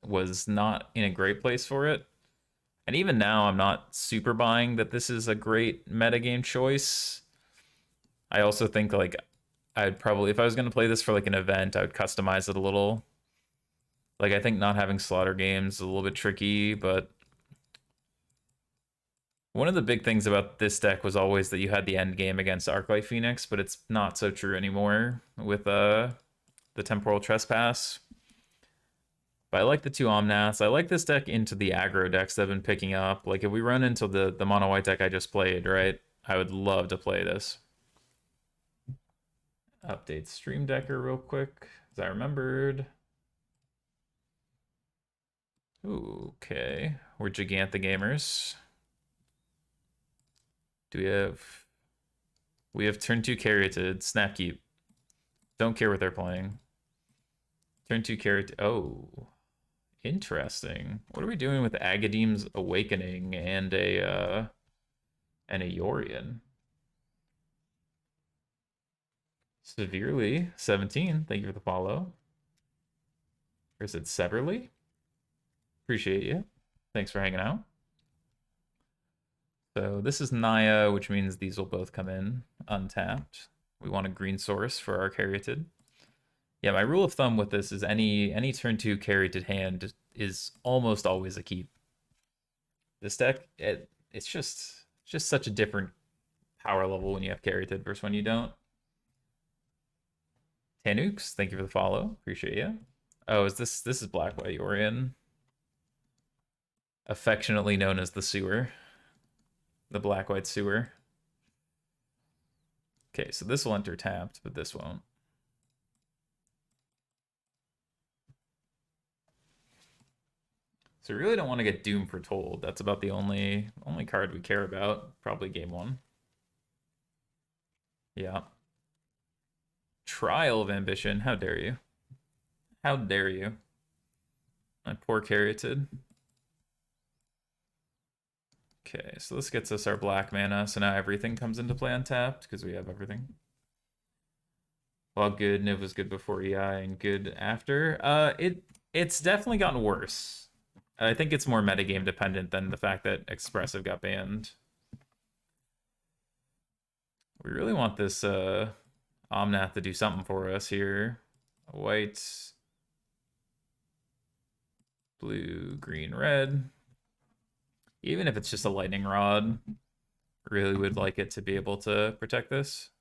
was not in a great place for it. And even now, I'm not super buying that this is a great metagame choice. I also think like I'd probably, if I was going to play this for like an event, I would customize it a little. Like I think not having slaughter games is a little bit tricky, but one of the big things about this deck was always that you had the end game against Arclight Phoenix, but it's not so true anymore with the Temporal Trespass. But I like the two Omnaths. I like this deck into the aggro decks that I've been picking up. Like if we run into the mono white deck I just played, right? I would love to play this. Update Stream Decker real quick, as I remembered. Ooh, okay. We're Gigantha Gamers. Do we have... We have turn 2 Caryatid, Snapkeep. Don't care what they're playing. Turn 2 Caryatid... Oh. Interesting. What are we doing with Agadeem's Awakening and a Yorion? Severely 17. Thank you for the follow. Or is it Severely? Appreciate you. Thanks for hanging out. So this is Naya, which means these will both come in untapped. We want a green source for our Caryatid. Yeah, my rule of thumb with this is any turn 2 Caryatid hand is almost always a keep. This deck, it's just such a different power level when you have Caryatid versus when you don't. Tanooks, thank you for the follow. Appreciate you. Oh, this is Black White Yorion. Affectionately known as the sewer. The Black White sewer. Okay, so this will enter tapped, but this won't. So we really don't want to get Doom Foretold. That's about the only card we care about. Probably game one. Yeah. Trial of Ambition. How dare you? How dare you? My poor Caryatid. Okay, so this gets us our black mana, so now everything comes into play untapped, because we have everything. Well, good, Niv was good before EI and good after. It's definitely gotten worse. I think it's more metagame dependent than the fact that Expressive got banned. We really want this Omnath to do something for us here. White, blue, green, red. Even if it's just a lightning rod, really would like it to be able to protect this.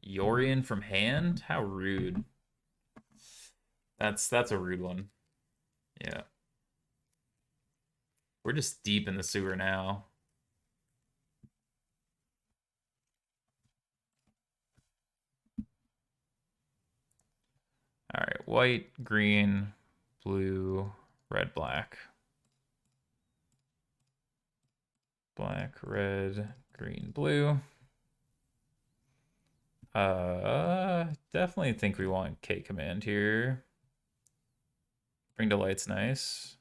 Yorion from hand? How rude. That's a rude one. Yeah. We're just deep in the sewer now. All right, white, green, blue, red, black. Black, red, green, blue. Definitely think we want K command here. Bring to light's nice.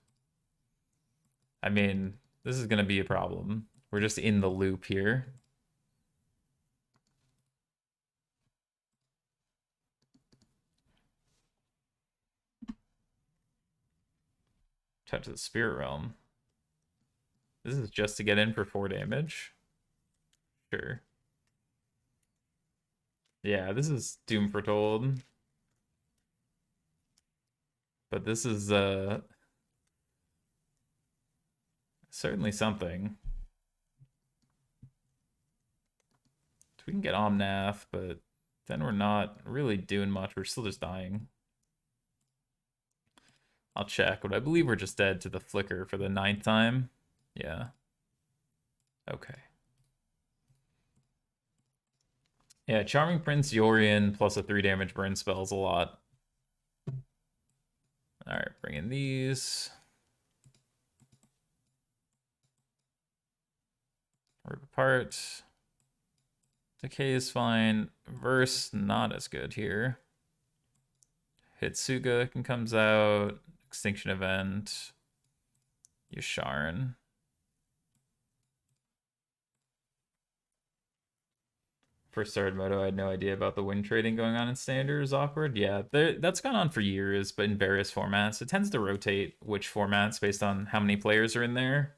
I mean, this is gonna be a problem. We're just in the loop here. Touch the Spirit Realm. This is just to get in for 4 damage. Sure. Yeah, this is Doom Foretold. But this is certainly something. We can get Omnath, but then we're not really doing much. We're still just dying. I'll check, but I believe we're just dead to the Flicker for the 9th time. Yeah. Okay. Yeah, Charming Prince, Yorion, plus a 3 damage burn spell is a lot. Alright, bring in these. Rip apart. Decay is fine. Verse, not as good here. Hitsuga can comes out. Extinction Event. Yasharn. First started Moto, I had no idea about the win trading going on in standard is awkward. Yeah, that's gone on for years, but in various formats. It tends to rotate which formats based on how many players are in there.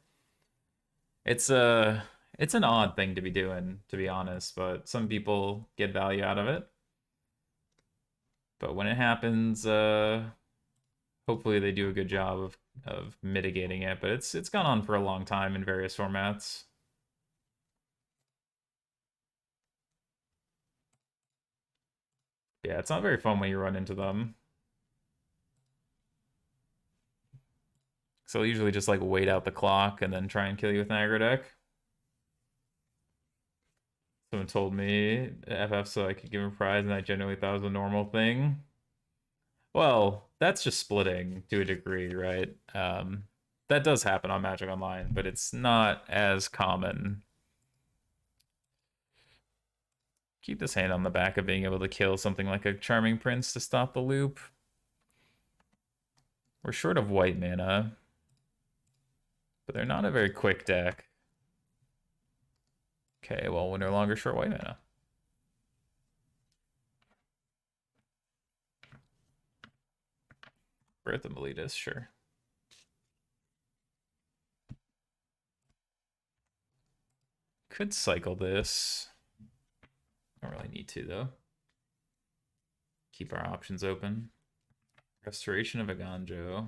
It's a it's an odd thing to be doing, to be honest, but some people get value out of it. But when it happens, hopefully they do a good job of mitigating it. But it's gone on for a long time in various formats. Yeah, it's not very fun when you run into them. So I'll usually just like wait out the clock and then try and kill you with an aggro deck. Someone told me FF so I could give him a prize, and I genuinely thought it was a normal thing. Well, that's just splitting to a degree, right? That does happen on Magic Online, but it's not as common. Keep this hand on the back of being able to kill something like a Charming Prince to stop the loop. We're short of white mana, but they're not a very quick deck. Okay, well, we're no longer short white mana. Birth of Meletus, sure. Could cycle this. Don't really need to, though. Keep our options open. Restoration of a Ganjo.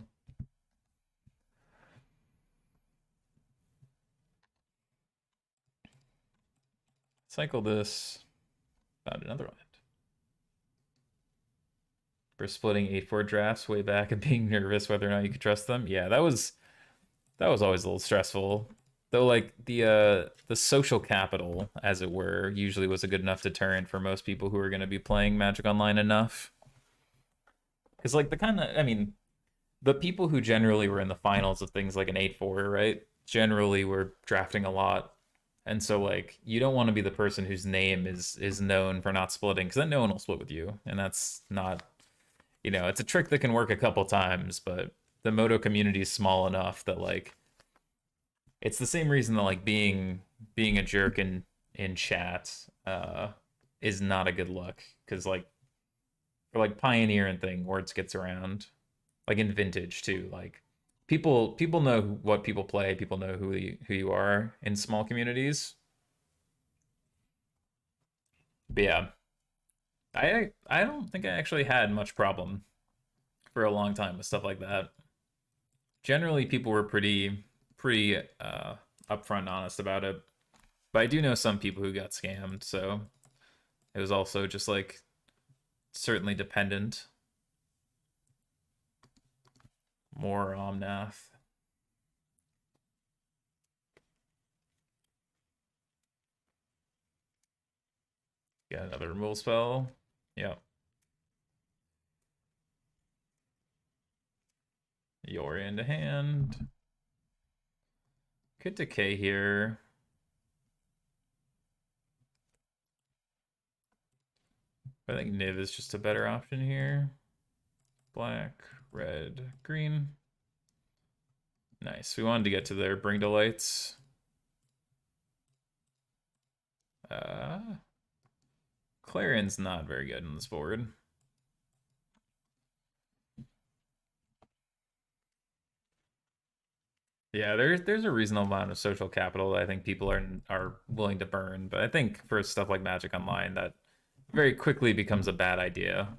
Cycle this. Found another land. For splitting 8-4 drafts way back and being nervous whether or not you could trust them. Yeah, that was always a little stressful. Though like the social capital, as it were, usually was a good enough deterrent for most people who are going to be playing Magic Online enough. Because like the people who generally were in the finals of things like an 8-4, right? Generally were drafting a lot. And so like you don't want to be the person whose name is known for not splitting, because then no one will split with you. And that's not, it's a trick that can work a couple times, but the Moto community is small enough that like it's the same reason that like being a jerk in chat is not a good look, because like for like Pioneer and thing, words gets around, like in Vintage too. Like people know what people play, people know who you are in small communities. But yeah, I don't think I actually had much problem for a long time with stuff like that. Generally, people were pretty upfront and honest about it. But I do know some people who got scammed, so it was also just like certainly dependent. More Omnath. Got another removal spell. Yep. Yori into hand. Could decay here. I think Niv is just a better option here. Black, red, green. Nice. We wanted to get to their Bring Delights. Clarion's not very good on this board. Yeah, there's a reasonable amount of social capital that I think people are willing to burn, but I think for stuff like Magic Online, that very quickly becomes a bad idea.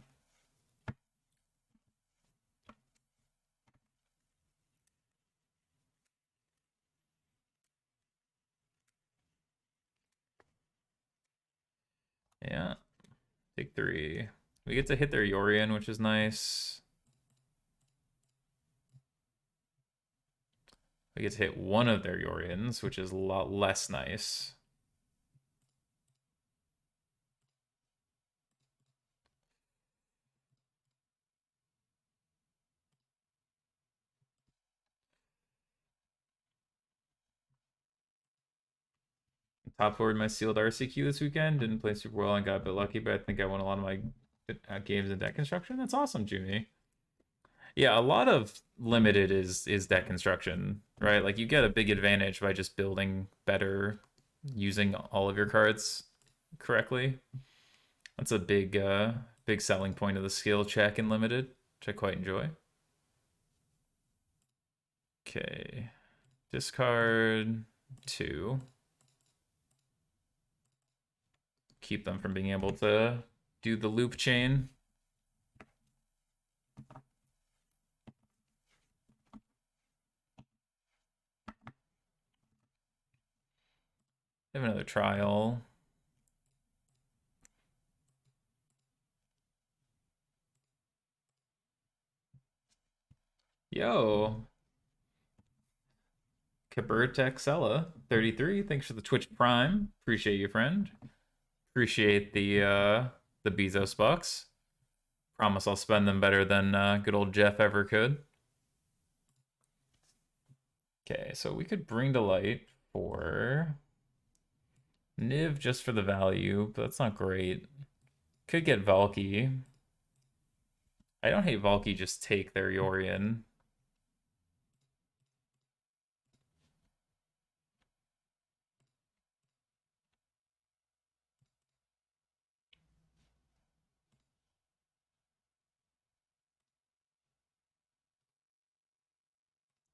Yeah. Take 3. We get to hit their Yorion, which is nice. We get to hit one of their Yorions, which is a lot less nice. Top forward my sealed RCQ this weekend. Didn't play super well and got a bit lucky, but I think I won a lot of my games in deck construction. That's awesome, Junie. Yeah, a lot of limited is deck construction, right? Like you get a big advantage by just building better using all of your cards. correctly. That's a big selling point of the skill check in limited, which I quite enjoy. Okay, discard 2. Keep them from being able to do the loop chain. Have another trial. Yo, Kabertexella 33. Thanks for the Twitch Prime. Appreciate you, friend. Appreciate the Bezos bucks. Promise I'll spend them better than good old Jeff ever could. Okay, so we could bring to light for Niv just for the value, but that's not great. Could get Valky. I don't hate Valky, just take their Yorion.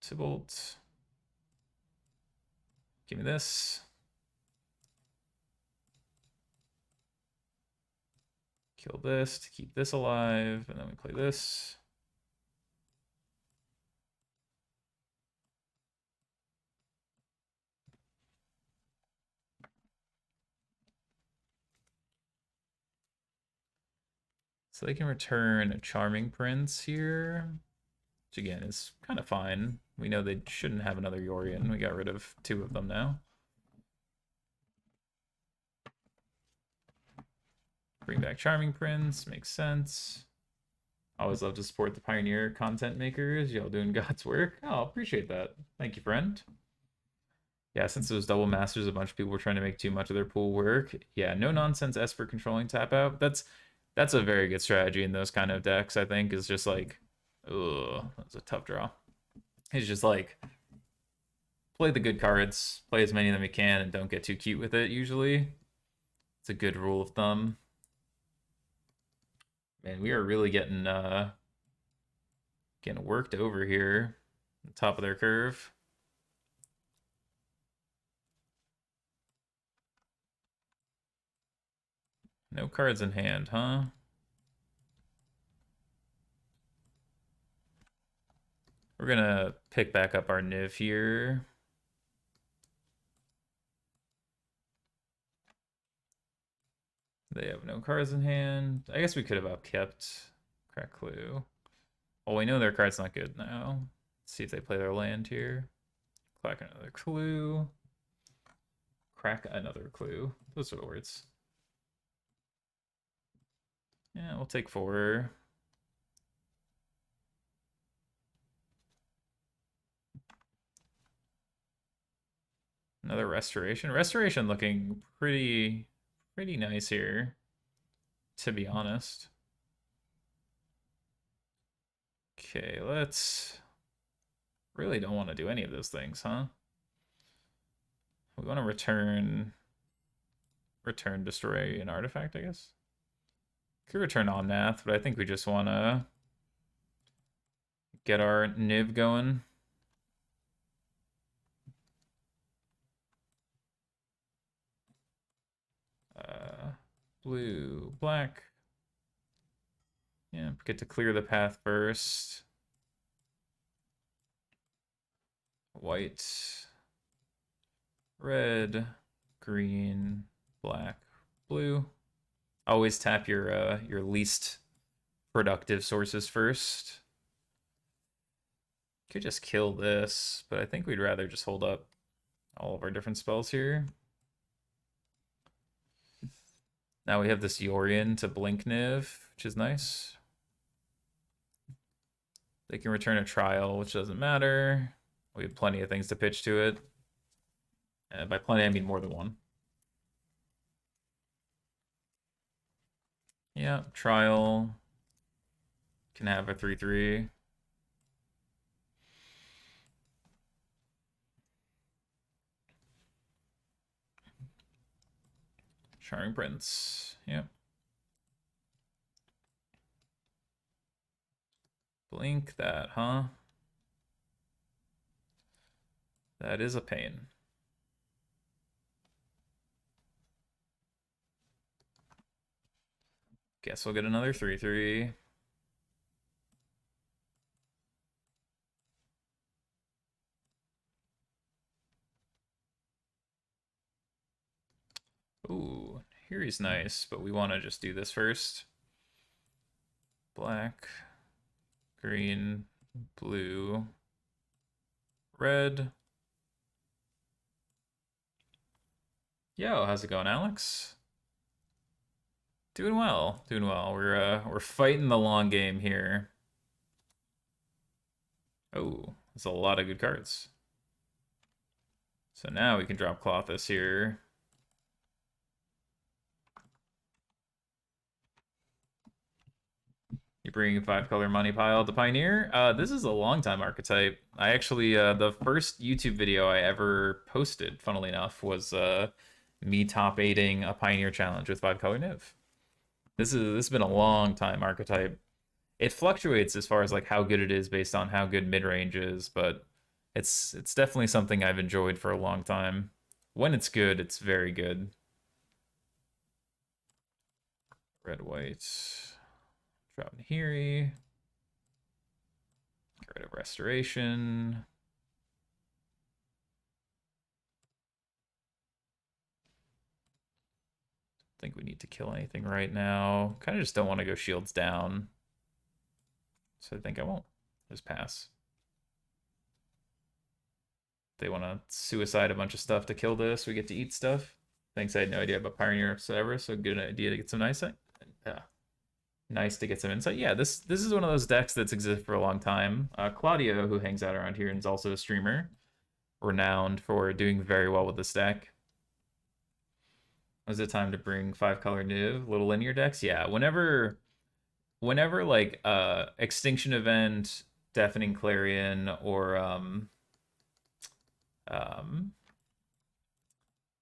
Tybalt. Give me this. Kill this to keep this alive, and then we play this. So they can return a Charming Prince here, which again is kind of fine. We know they shouldn't have another Yorion. We got rid of 2 of them now. Bring back Charming Prince, makes sense. Always love to support the Pioneer content makers. Y'all doing God's work. Oh, appreciate that. Thank you, friend. Yeah, since it was double masters, a bunch of people were trying to make too much of their pool work. Yeah, no nonsense Esper controlling tap out. That's a very good strategy in those kind of decks, I think, is just like, ugh, that's a tough draw. It's just like, play the good cards, play as many of them you can, and don't get too cute with it, usually. It's a good rule of thumb. Man, we are really getting worked over here. The top of their curve. No cards in hand, huh? We're gonna pick back up our Niv here. They have no cards in hand. I guess we could have upkept Crack Clue. Well, we know their card's not good now. Let's see if they play their land here. Crack another clue. Crack another clue. Those are the words. Yeah, we'll take 4. Another restoration. Restoration looking pretty nice here, to be honest. Okay, let's... Really don't want to do any of those things, huh? We want to return, destroy an artifact, I guess. Could return on math, but I think we just want to get our Niv going. Blue, black. Yeah, get to clear the path first. White, red, green, black, blue. Always tap your least productive sources first. Could just kill this, but I think we'd rather just hold up all of our different spells here. Now we have this Yorion to blink Niv, which is nice. They can return a trial, which doesn't matter. We have plenty of things to pitch to it. And by plenty, I mean more than one. Yeah, trial can have a 3/3. Charming Prince. Yep. Blink that, huh? That is a pain. Guess we'll get another 3/3. Ooh, here he's nice, but we want to just do this first. Black, green, blue, red. Yo, how's it going, Alex? Doing well, doing well. We're fighting the long game here. Oh, there's a lot of good cards. So now we can drop Clothis here. You bring 5-color money pile to Pioneer. This is a long time archetype. I actually the first YouTube video I ever posted, funnily enough, was me top 8ing a Pioneer challenge with 5-color Niv. This has been a long time archetype. It fluctuates as far as like how good it is based on how good mid-range is, but it's definitely something I've enjoyed for a long time. When it's good, it's very good. Red, white. Drop Nahiri. Get rid of Restoration. Think we need to kill anything right now. Kind of just don't want to go shields down. So I think I won't. Just pass. They want to suicide a bunch of stuff to kill this. We get to eat stuff. Thanks, I had no idea about Pioneer whatsoever, so good idea to get some insight. Nice to get some insight. Yeah, this is one of those decks that's existed for a long time. Claudio, who hangs out around here and is also a streamer, renowned for doing very well with this deck. Was it time to bring 5-color Niv? Little linear decks? Yeah, whenever like Extinction Event, Deafening Clarion, or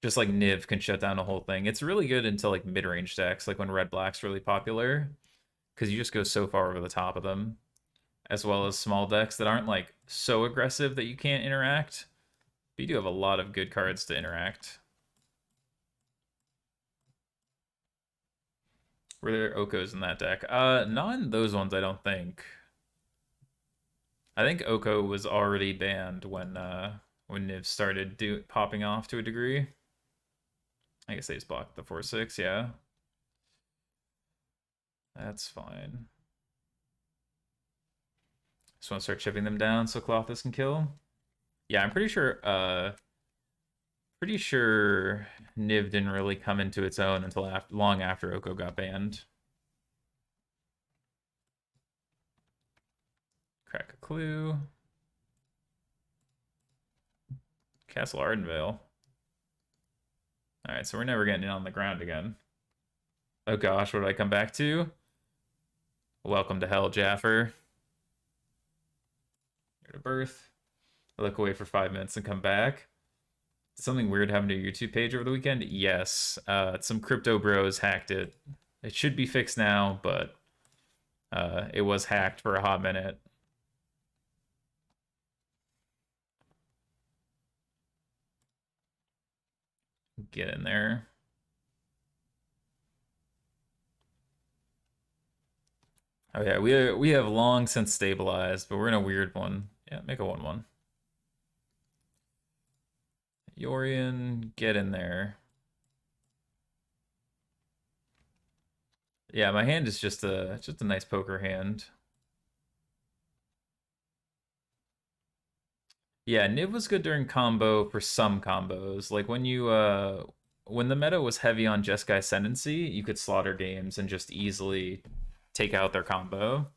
just like Niv can shut down a whole thing. It's really good until like mid-range decks, like when Red Black's really popular, because you just go so far over the top of them, as well as small decks that aren't like so aggressive that you can't interact. But you do have a lot of good cards to interact. Were there Okos in that deck? Not in those ones, I don't think. I think Oko was already banned when Niv started popping off to a degree. I guess they just blocked the 4/6, yeah. That's fine. Just want to start chipping them down so Clothis can kill. Yeah, I'm pretty sure Niv didn't really come into its own until long after Oko got banned. Crack a clue. Castle Ardenvale. Alright, so we're never getting in on the ground again. Oh gosh, what did I come back to? Welcome to hell, Jaffer. Here to birth. I look away for 5 minutes and come back. Something weird happened to your YouTube page over the weekend? Yes. Some crypto bros hacked it. It should be fixed now, but it was hacked for a hot minute. Get in there. Oh yeah, we have long since stabilized, but we're in a weird one. Yeah, make a 1/1. Yorion, get in there. Yeah, my hand is just a nice poker hand. Yeah, Niv was good during combo for some combos. Like when the meta was heavy on Jeskai Ascendancy, you could slaughter games and just easily take out their combo.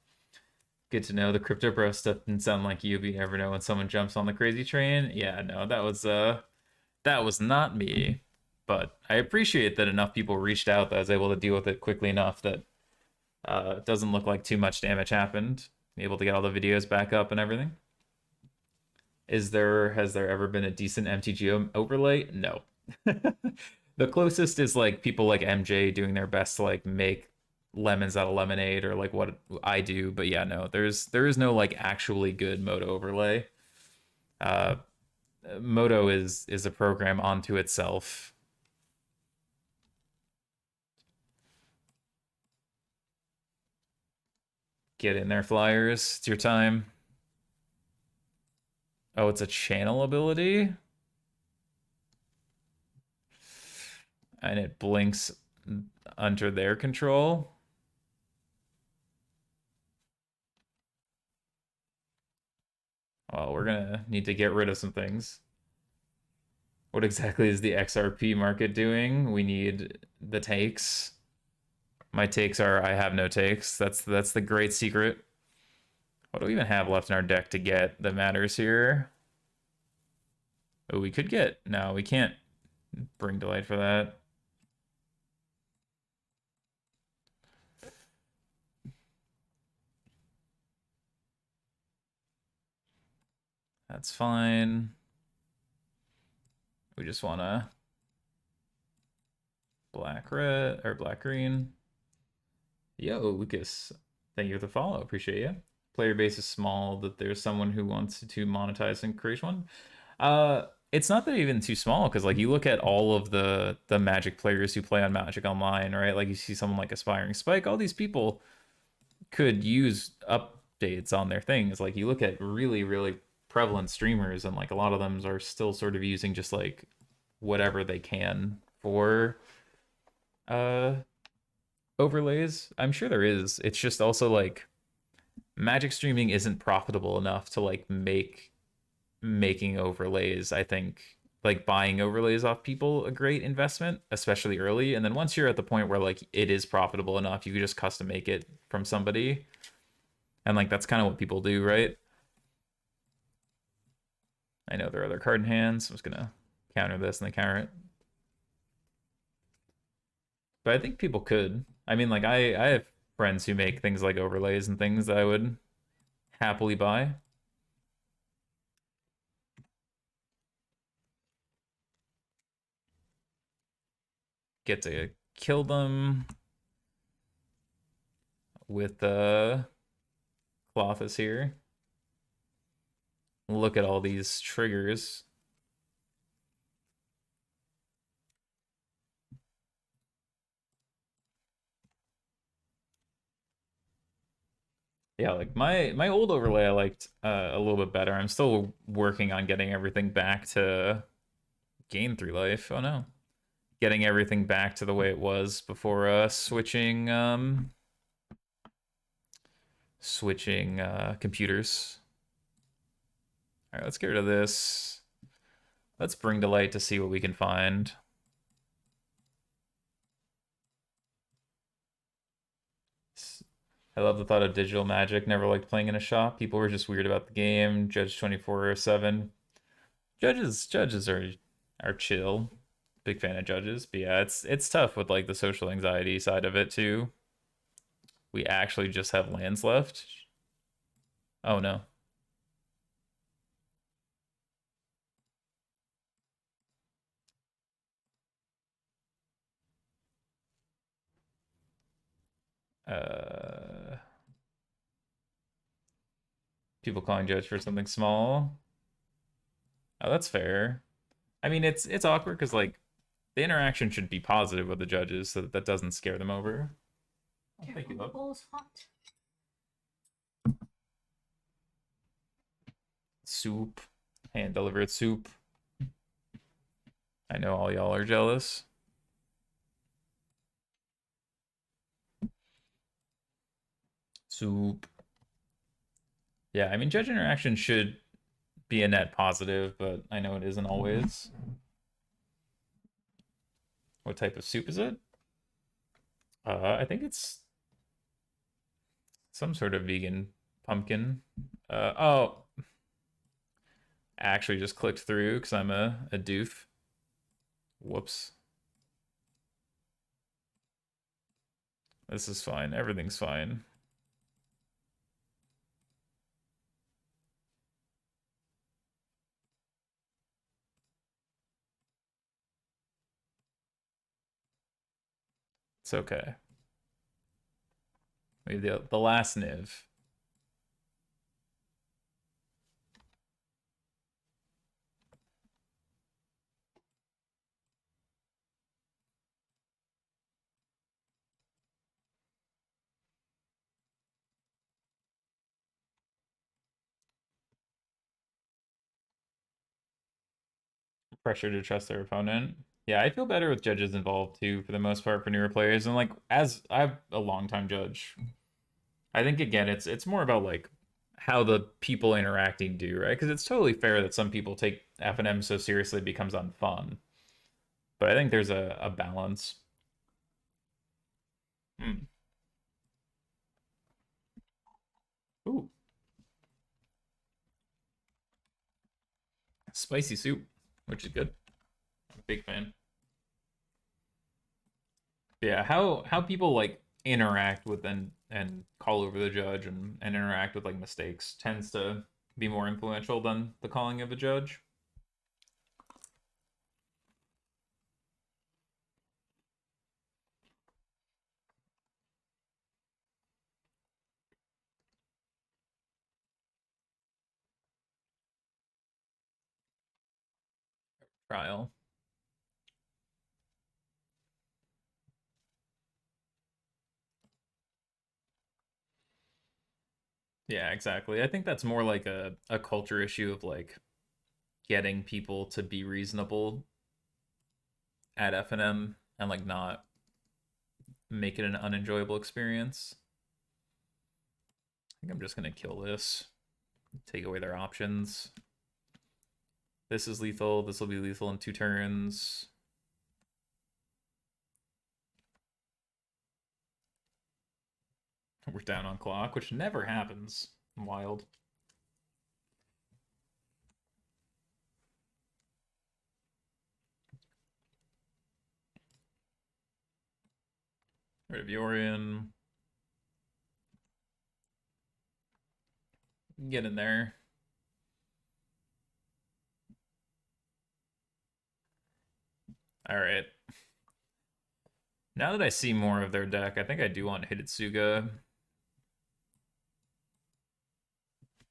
Good to know the crypto bro stuff didn't sound like you, but you never know when someone jumps on the crazy train. Yeah, no, that was not me. But I appreciate that enough people reached out that I was able to deal with it quickly enough that it doesn't look like too much damage happened. Able to get all the videos back up and everything. Has there ever been a decent MTG overlay? No. The closest is like people like MJ doing their best to like make lemons out of lemonade or like what I do. But yeah, no, there is no like actually good Moto overlay. Uh, Moto is a program onto itself. Get in there, Flyers. It's your time. Oh, it's a channel ability, and it blinks under their control. Well, we're gonna need to get rid of some things. What exactly is the XRP market doing? We need the takes. My takes are I have no takes. That's the great secret. What do we even have left in our deck to get that matters here? Oh, we could get. No, we can't bring delight for that. That's fine. We just want to black red or black green. Yo, Lucas, thank you for the follow. Appreciate you. Player base is small, that there's someone who wants to monetize and create one. It's not that even too small because like you look at all of the Magic players who play on Magic Online, right? Like you see someone like Aspiring Spike, all these people could use updates on their things. Like you look at really prevalent streamers and like a lot of them are still sort of using just like whatever they can for uh overlays. I'm sure there is. It's just also like Magic streaming isn't profitable enough to like making overlays, I think like buying overlays off people a great investment, especially early. And then once you're at the point where like it is profitable enough, you can just custom make it from somebody. And like that's kind of what people do, right? I know there are other card in hands. I'm just gonna counter this and then counter it. But I think people could. I mean, like I have friends who make things like overlays and things that I would happily buy. Get to kill them with Clothis here. Look at all these triggers. Yeah, like my old overlay I liked a little bit better. I'm still working on getting everything back to gain 3 life. Oh no. Getting everything back to the way it was before switching computers. All right, let's get rid of this. Let's bring to light to see what we can find. I love the thought of digital magic. Never liked playing in a shop. People were just weird about the game. Judge 24/7. Judges are chill. Big fan of judges. But yeah, it's tough with like the social anxiety side of it too. We actually just have lands left. Oh no. Uh People calling judge for something small. Oh, that's fair. I mean, it's awkward because like the interaction should be positive with the judges so that that doesn't scare them over. Oh, thank you, The love. bowl's hot. Soup. Hand delivered soup. I know all y'all are jealous. Soup. Yeah, I mean, judge interaction should be a net positive, but I know it isn't always. What type of soup is it? I think it's some sort of vegan pumpkin. Oh, I actually just clicked through because I'm a doof. Whoops. This is fine. Everything's fine. It's okay. Maybe the last Niv. Pressure to trust their opponent. Yeah, I feel better with judges involved too, for the most part, for newer players. And like, as I'm a longtime judge, I think again, it's more about like how the people interacting do, right? Because it's totally fair that some people take FNM so seriously it becomes unfun. But I think there's a balance. Hmm. Ooh, spicy soup, which is good. I'm a big fan. Yeah, how people like interact with and call over the judge and interact with like mistakes tends to be more influential than the calling of a judge. Trial. Yeah, exactly. I think that's more like a culture issue of like getting people to be reasonable at FNM and like not make it an unenjoyable experience. I think I'm just gonna kill this, take away their options. This is lethal. This will be lethal in 2 turns. We're down on clock, which never happens. Wild. Rid of Yorion. Get in there. All right. Now that I see more of their deck, I think I do want Hidetsuga.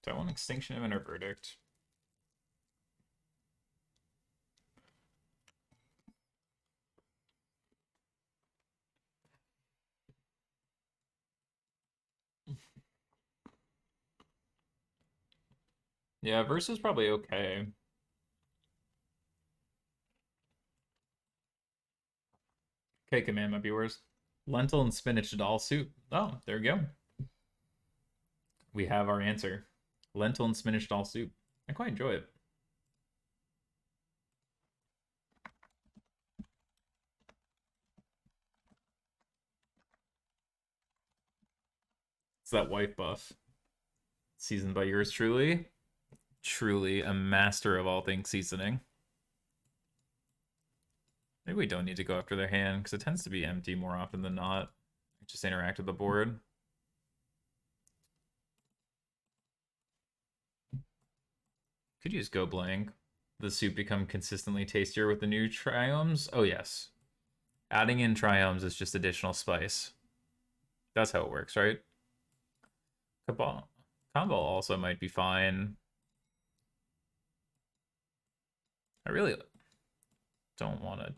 Do I want Extinction Event or Verdict? Yeah, versus probably okay. Okay, command might be worse. Lentil and spinach dal soup. Oh, there we go. We have our answer. Lentil and spinach dal soup. I quite enjoy it. It's that wife buff. Seasoned by yours truly. Truly a master of all things seasoning. Maybe we don't need to go after their hand, because it tends to be empty more often than not. Just interact with the board. Could you just go blank? The soup become consistently tastier with the new triomes? Oh, yes. Adding in triomes is just additional spice. That's how it works, right? Cabal. Combo also might be fine. I really don't want to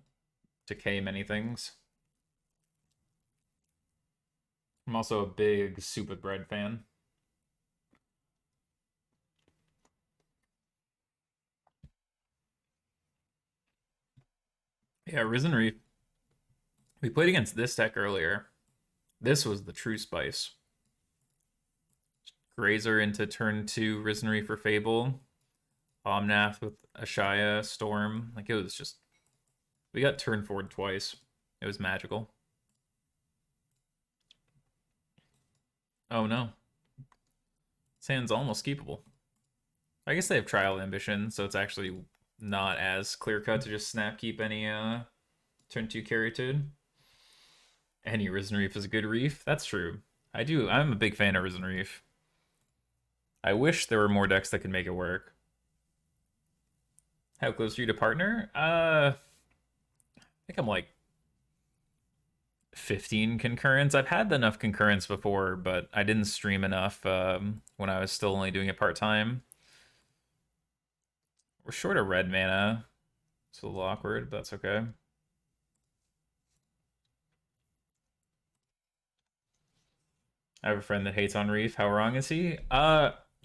decay many things. I'm also a big soup with bread fan. Yeah, Risen Reef. We played against this deck earlier. This was the true spice. Grazer into turn 2, Risen Reef for Fable. Omnath with Ashaya, Storm. Like, it was just. We got turn forward twice. It was magical. Oh no. Sand's almost keepable. I guess they have Trial Ambition, so it's actually not as clear cut to just snap keep any turn 2 Caryatid. Any Risen Reef is a good reef. That's true. I'm a big fan of Risen Reef. I wish there were more decks that could make it work. How close are you to partner? I think I'm like 15 concurrence. I've had enough concurrence before, but I didn't stream enough when I was still only doing it part-time. We're short of red mana. It's a little awkward, but that's okay. I have a friend that hates on Reef. How wrong is he?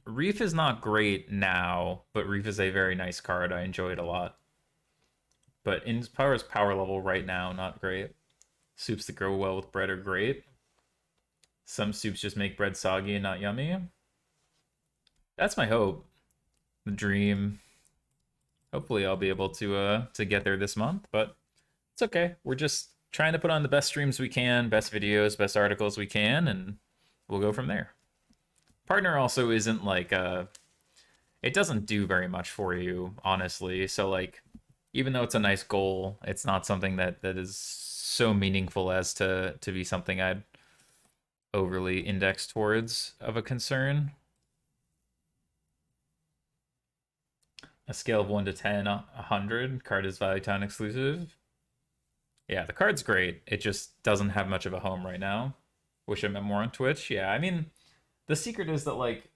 Reef is not great now, but Reef is a very nice card. I enjoy it a lot. But in Power's power level right now, not great. Soups that grow well with bread are great. Some soups just make bread soggy and not yummy. That's my hope. The dream. Hopefully I'll be able to get there this month, but it's okay. We're just trying to put on the best streams we can, best videos, best articles we can, and we'll go from there. Partner also isn't like it doesn't do very much for you, honestly. So like even though it's a nice goal, it's not something that is so meaningful as to be something I'd overly index towards of a concern. A scale of 1 to 10, 100. Card is Value Town exclusive. Yeah, the card's great. It just doesn't have much of a home right now. Wish I met more on Twitch. Yeah, I mean, the secret is that, like,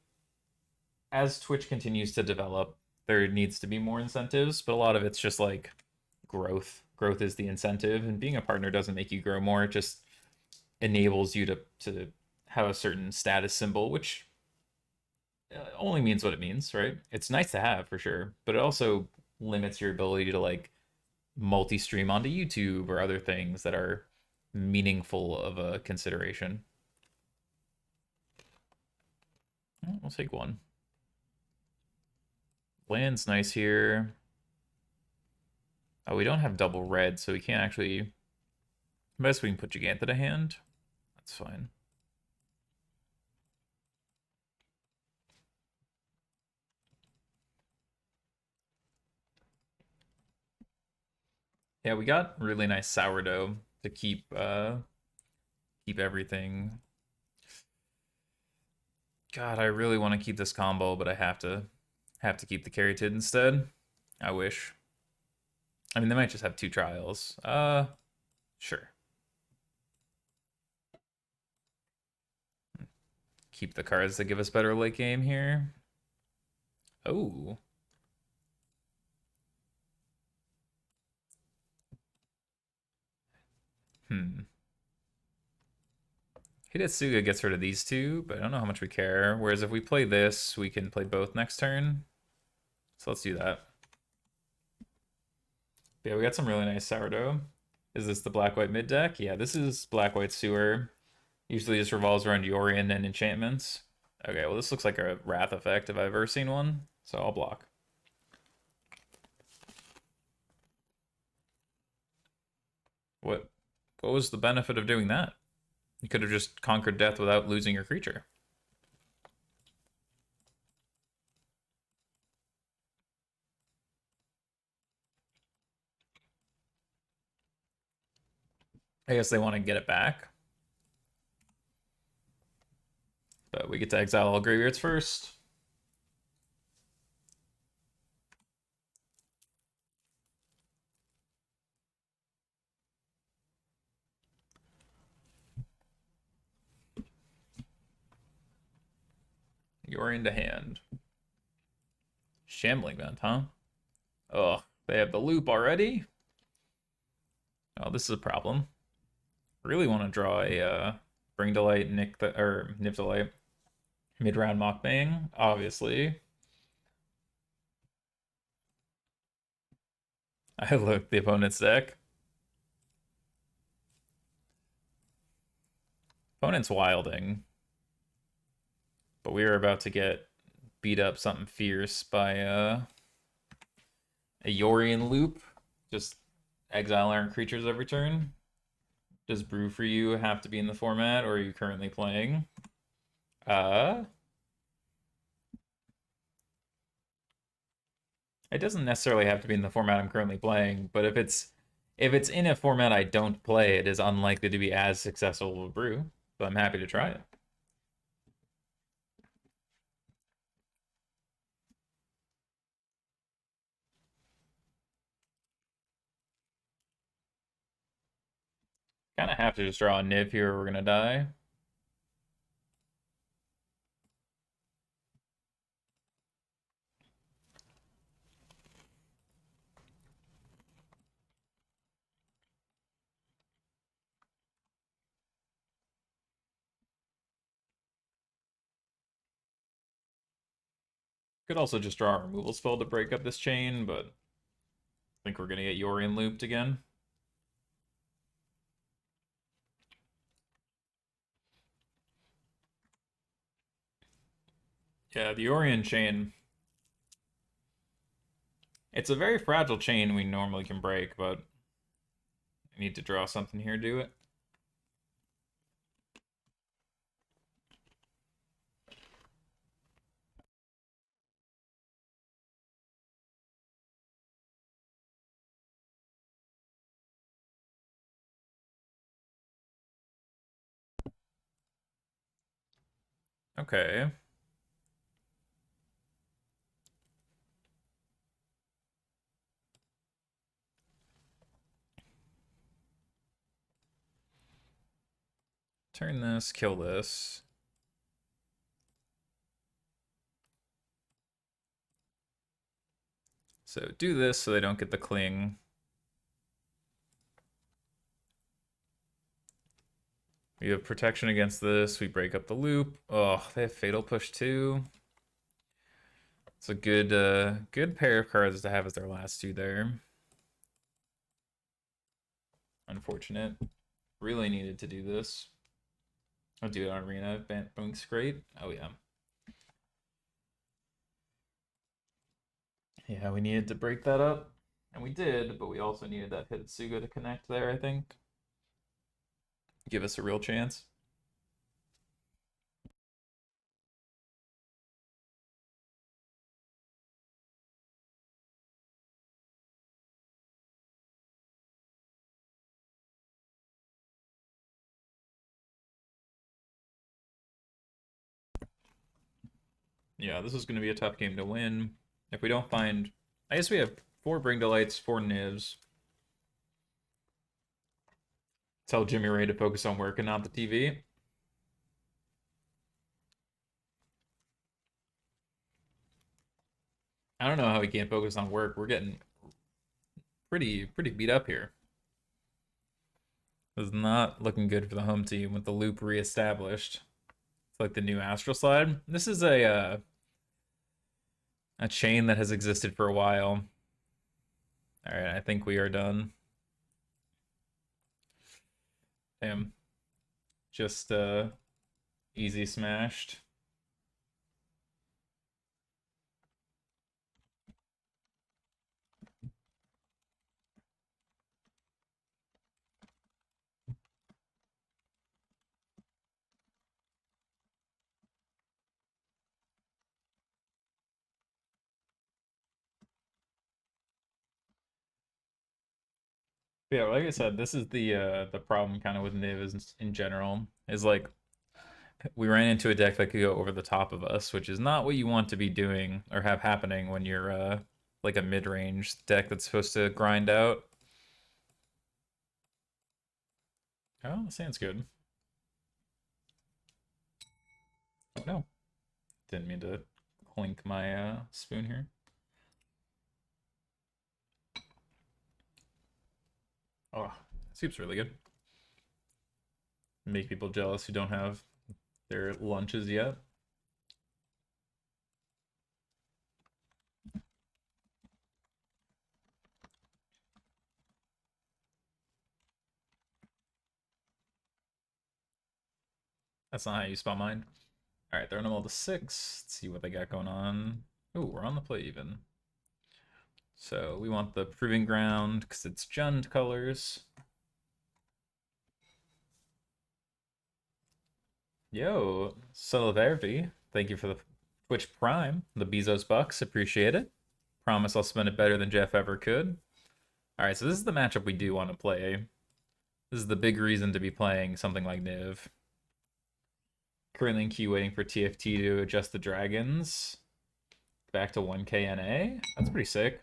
as Twitch continues to develop, there needs to be more incentives, but a lot of it's just, like, growth. Growth is the incentive, and being a partner doesn't make you grow more. It just enables you to have a certain status symbol, which only means what it means, right? It's nice to have for sure, but it also limits your ability to like multi-stream onto YouTube or other things that are meaningful of a consideration. We'll take one. Land's nice here. Oh, we don't have double red, so we can't actually. Best we can put Giganta to hand. That's fine. Yeah, we got really nice sourdough to keep everything. God, I really want to keep this combo, but I have to keep the Caryatid instead. I wish. I mean, they might just have two trials. Sure. Keep the cards that give us better late game here. Oh. Hmm. Hidetsuga gets rid of these two, but I don't know how much we care. Whereas if we play this, we can play both next turn. So let's do that. But yeah, we got some really nice sourdough. Is this the black-white mid deck? Yeah, this is black-white sewer. Usually just revolves around Yorion and enchantments. Okay, well this looks like a Wrath effect if I've ever seen one, so I'll block. What was the benefit of doing that? You could have just conquered death without losing your creature. I guess they want to get it back. But we get to exile all graveyards first. You're into hand. Shambling Vent, huh? Oh, they have the loop already? Oh, this is a problem. Really want to draw a Bring to Light, Nip to Light, mid-round Mockbang, obviously. I look the opponent's deck. Opponent's wilding. But we are about to get beat up something fierce by a Yorion loop. Just exile our creatures every turn. Does Brew for You have to be in the format, or are you currently playing? It doesn't necessarily have to be in the format I'm currently playing, but if it's in a format I don't play, it is unlikely to be as successful with Brew. But I'm happy to try it. Kind of have to just draw a Niv here or we're gonna die. Could also just draw a removal spell to break up this chain, but I think we're gonna get Yorion looped again. Yeah, the Yorion chain. It's a very fragile chain we normally can break, but I need to draw something here to do it. Okay. Turn this, kill this. So do this so they don't get the cling. We have protection against this. We break up the loop. Oh, they have Fatal Push too. It's a good pair of cards to have as their last two there. Unfortunate. Really needed to do this. I'll do it on Arena. Bonk's great. Oh yeah. Yeah, we needed to break that up. And we did, but we also needed that Hitsuga to connect there, I think. Give us a real chance. Yeah, this is going to be a tough game to win. If we don't find... I guess we have 4 Bring to Lights, 4 Nivs. Tell Jimmy Ray to focus on work and not the TV. I don't know how he can't focus on work. We're getting pretty beat up here. This is not looking good for the home team with the loop reestablished. It's like the new Astral Slide. This is a chain that has existed for a while. All right, I think we are done. Damn. Just easy smashed. Yeah, like I said, this is the problem kind of with Niv is in general. Is like we ran into a deck that could go over the top of us, which is not what you want to be doing or have happening when you're like a mid-range deck that's supposed to grind out. Oh, the sand's good. Oh no. Didn't mean to clink my spoon here. Oh, soup's really good. Make people jealous who don't have their lunches yet. That's not how you spell mine. All right, throwing them all to 6. Let's see what they got going on. Oh, we're on the play even. So we want the Proving Ground because it's Jund colors. Yo, Solidarity. Thank you for the Twitch Prime, the Bezos Bucks. Appreciate it. Promise I'll spend it better than Jeff ever could. All right, so this is the matchup we do want to play. This is the big reason to be playing something like Niv. Currently in queue waiting for TFT to adjust the dragons. Back to 1k NA. That's pretty sick.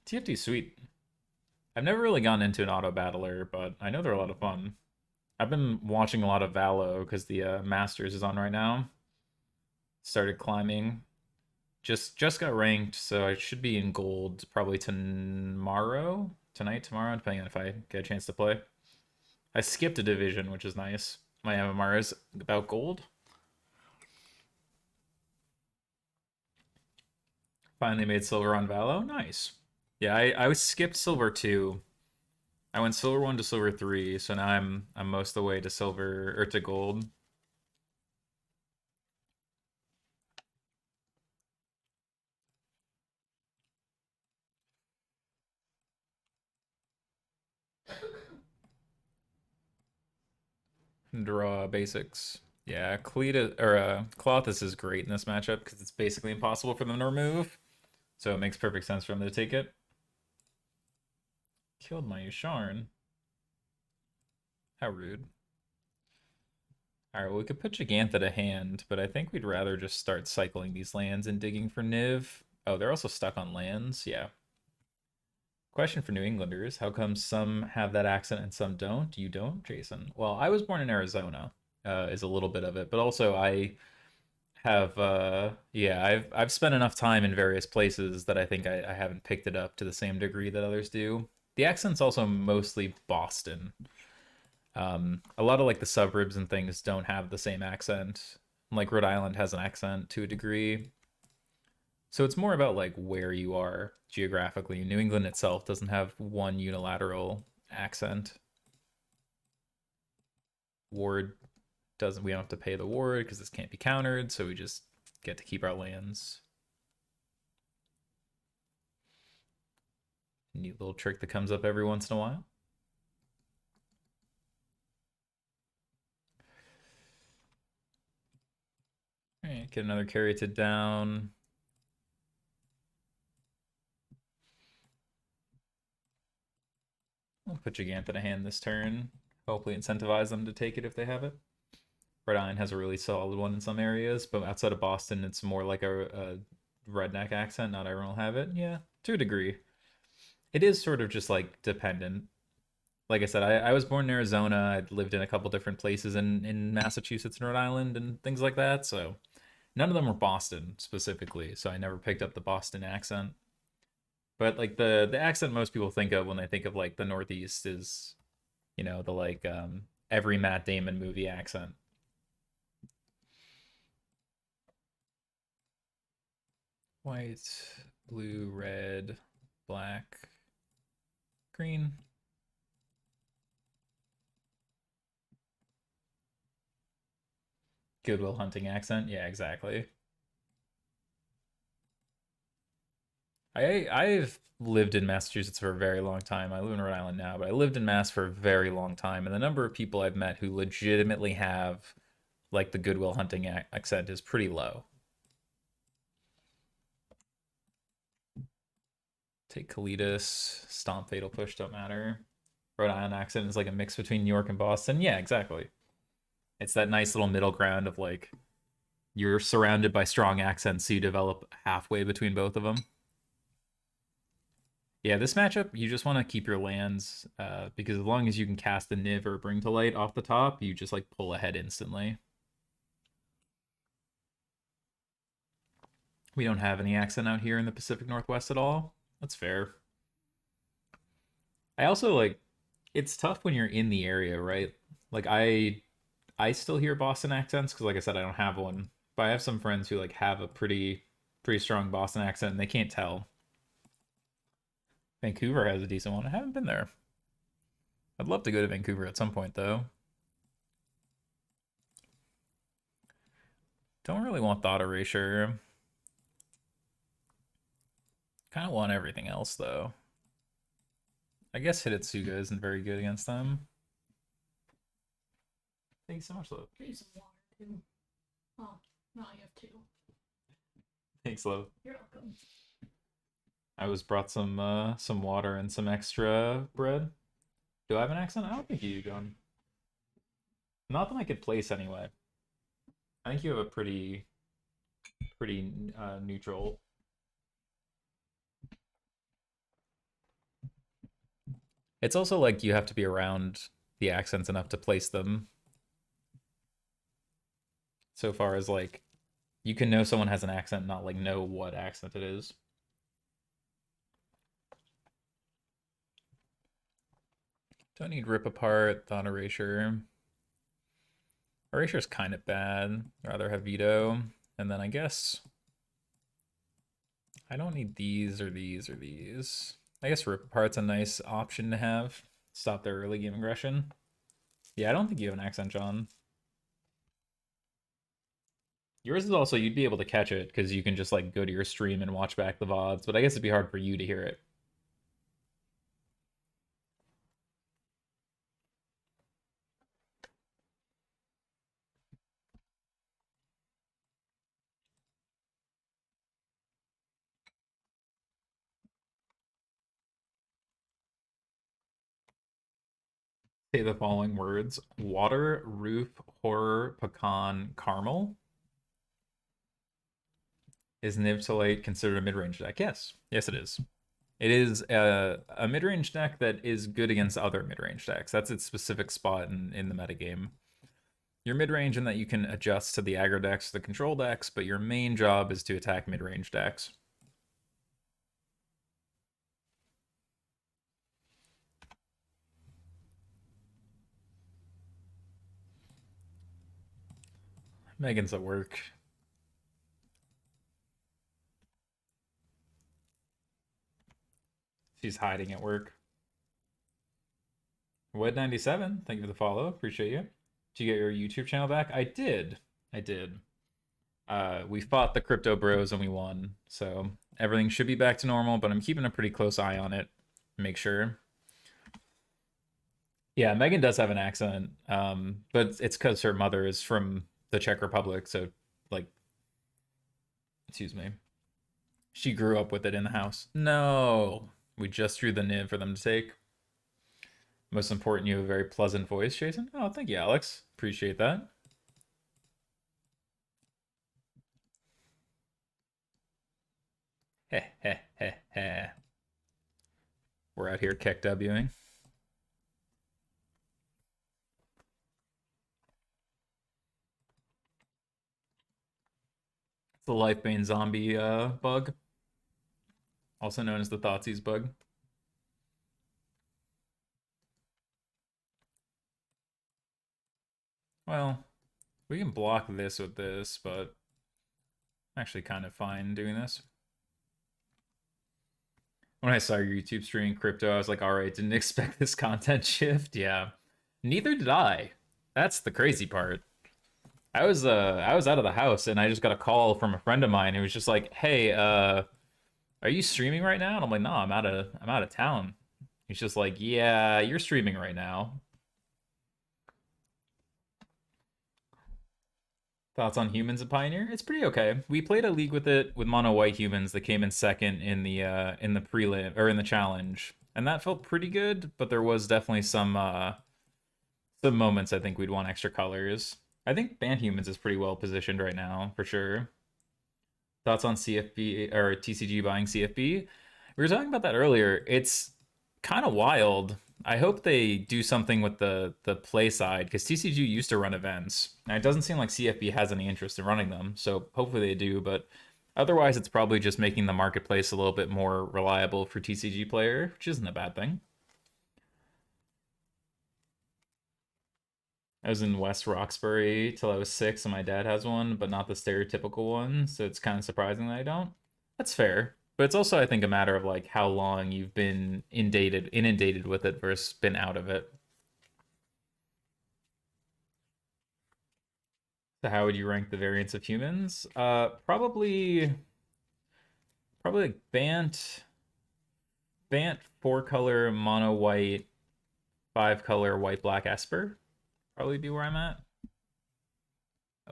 TFT's sweet. I've never really gone into an auto battler, but I know they're a lot of fun. I've been watching a lot of Valo because the Masters is on right now. Started climbing. Just got ranked, so I should be in gold probably tomorrow, depending on if I get a chance to play. I skipped a division, which is nice. My MMR is about gold. Finally made silver on Valo. Nice. Yeah, I skipped silver 2. I went silver 1 to silver 3, so now I'm most of the way to silver or to gold. Draw basics. Yeah, Clothis is great in this matchup because it's basically impossible for them to remove. So it makes perfect sense for them to take it. Killed my Yusharn. How rude. Alright, well, we could put Gigantha to hand, but I think we'd rather just start cycling these lands and digging for Niv. Oh, they're also stuck on lands? Yeah. Question for New Englanders. How come some have that accent and some don't? You don't, Jason? Well, I was born in Arizona, is a little bit of it, but also I have yeah, I've spent enough time in various places that I think I haven't picked it up to the same degree that others do. The accent's also mostly Boston. A lot of like the suburbs and things don't have the same accent. Like Rhode Island has an accent to a degree. So it's more about like where you are geographically. New England itself doesn't have one unilateral accent. Ward doesn't, we don't have to pay the ward because this can't be countered, so we just get to keep our lands. Neat little trick that comes up every once in a while. All right, get another Caryatid down. We'll put Gigantha to hand this turn. Hopefully incentivize them to take it if they have it. Rhode Island has a really solid one in some areas, but outside of Boston, it's more like a redneck accent. Not everyone will have it. Yeah, to a degree. It is sort of just like dependent. Like I said, I was born in Arizona. I'd lived in a couple different places in Massachusetts and Rhode Island and things like that. So none of them were Boston specifically. So I never picked up the Boston accent. But like the accent most people think of when they think of like the Northeast is, the like every Matt Damon movie accent. White, blue, red, black, green. Goodwill Hunting accent. Yeah, exactly. I've lived in Massachusetts for a very long time. I live in Rhode Island now, but I lived in Mass for a very long time, and the number of people I've met who legitimately have like the Goodwill Hunting accent is pretty low. Take Kalidas, Stomp, Fatal Push, don't matter. Rhode Island accent is like a mix between New York and Boston. Yeah, exactly. It's that nice little middle ground of like you're surrounded by strong accents, so you develop halfway between both of them. Yeah, this matchup, you just want to keep your lands because as long as you can cast a Niv or Bring to Light off the top, you just like pull ahead instantly. We don't have any accent out here in the Pacific Northwest at all. That's fair. I also like it's tough when you're in the area, right? Like I still hear Boston accents because like I said, I don't have one. But I have some friends who like have a pretty strong Boston accent and they can't tell. Vancouver has a decent one. I haven't been there. I'd love to go to Vancouver at some point though. Don't really want Thought Erasure. Kind of want everything else though. I guess Hidetsuga isn't very good against them. Thanks so much, Love. Get you some water too. Oh, no, you have two. Thanks, Love. You're welcome. I was brought some water and some extra bread. Do I have an accent? I don't think you do, John. Not that I could place anyway. I think you have a pretty neutral. It's also like you have to be around the accents enough to place them. So far as like you can know someone has an accent, not like know what accent it is. Don't need rip apart, thought erasure. Erasure is kind of bad. I'd rather have veto. And then I guess I don't need these or these or these. I guess rip apart's a nice option to have. Stop their early game aggression. Yeah, I don't think you have an accent, John. Yours is also you'd be able to catch it because you can just like go to your stream and watch back the VODs, but I guess it'd be hard for you to hear it. Say the following words: water, roof, horror, pecan, caramel. Is Nibsalate considered a mid-range deck? Yes. Yes, it is. It is a mid-range deck that is good against other mid-range decks. That's its specific spot in the metagame. You're mid-range in that you can adjust to the aggro decks, the control decks, but your main job is to attack mid-range decks. Megan's at work. She's hiding at work. Wed97, thank you for the follow. Appreciate you. Did you get your YouTube channel back? I did. I did. We fought the crypto bros and we won. So everything should be back to normal, but I'm keeping a pretty close eye on it. Make sure. Yeah, Megan does have an accent, but it's because her mother is from the Czech Republic. So, like, excuse me. She grew up with it in the house. No, we just drew the nib for them to take. Most important, you have a very pleasant voice, Jason. Oh, thank you, Alex. Appreciate that. Heh heh heh heh. We're out here kick Wing. It's the Lifebane zombie bug, also known as the Thoughtseize bug. Well, we can block this with this, but I'm actually kind of fine doing this. When I saw your YouTube stream crypto, I was like, all right, didn't expect this content shift. Yeah. Neither did I. That's the crazy part. I was out of the house and I just got a call from a friend of mine who was just like, "Hey, are you streaming right now?" And I'm like, "No, I'm out of town." He's just like, "Yeah, you're streaming right now." Thoughts on Humans and Pioneer? It's pretty okay. We played a league with it with mono white humans that came in second in the prelim or in the challenge, and that felt pretty good. But there was definitely some moments I think we'd want extra colors. I think Band Humans is pretty well positioned right now for sure. Thoughts on CFB or TCG buying CFB? We were talking about that earlier. It's kind of wild. I hope they do something with the play side because TCG used to run events. Now it doesn't seem like CFB has any interest in running them, so hopefully they do. But otherwise, it's probably just making the marketplace a little bit more reliable for TCG player, which isn't a bad thing. I was in West Roxbury till I was 6, and my dad has one, but not the stereotypical one. So it's kind of surprising that I don't. That's fair, but it's also I think a matter of like how long you've been inundated with it versus been out of it. So how would you rank the variants of humans? Probably like Bant 4 color mono white, 5 color white black Esper. Probably be where I'm at.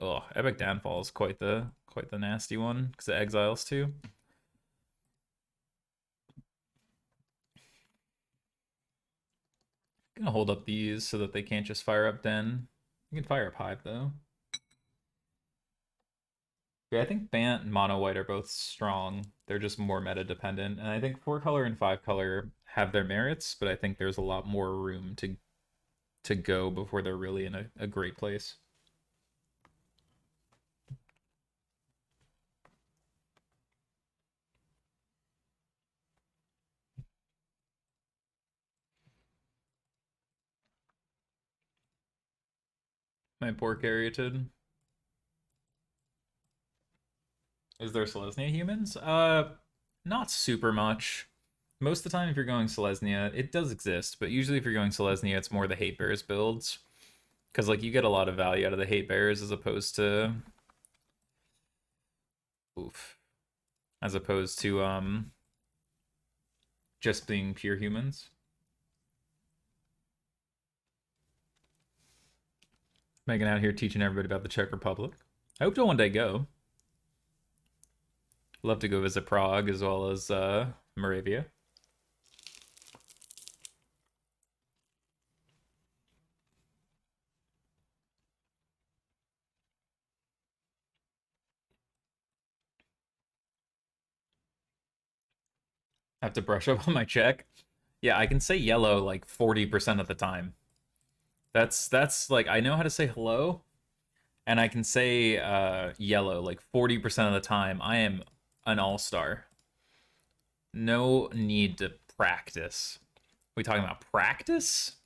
Oh, Epic Downfall is quite the nasty one because it exiles too. Gonna hold up these so that they can't just fire up Den. You can fire up Hive though. Yeah, I think Bant and Mono White are both strong. They're just more meta dependent. And I think 4 color and 5 color have their merits, but I think there's a lot more room to go before they're really in a great place. My poor Caryatid. Is there Selesnya humans? Not super much. Most of the time, if you're going Selesnya, it does exist, but usually if you're going Selesnya, it's more the Hate Bears builds. Because, like, you get a lot of value out of the Hate Bears as opposed to... Oof. As opposed to, just being pure humans. Megan out here teaching everybody about the Czech Republic. I hope to one day go. Love to go visit Prague as well as Moravia. I have to brush up on my Czech. Yeah, I can say yellow like 40% of the time. That's like I know how to say hello, and I can say yellow like 40% of the time. I am an all-star. No need to practice. We talking about practice?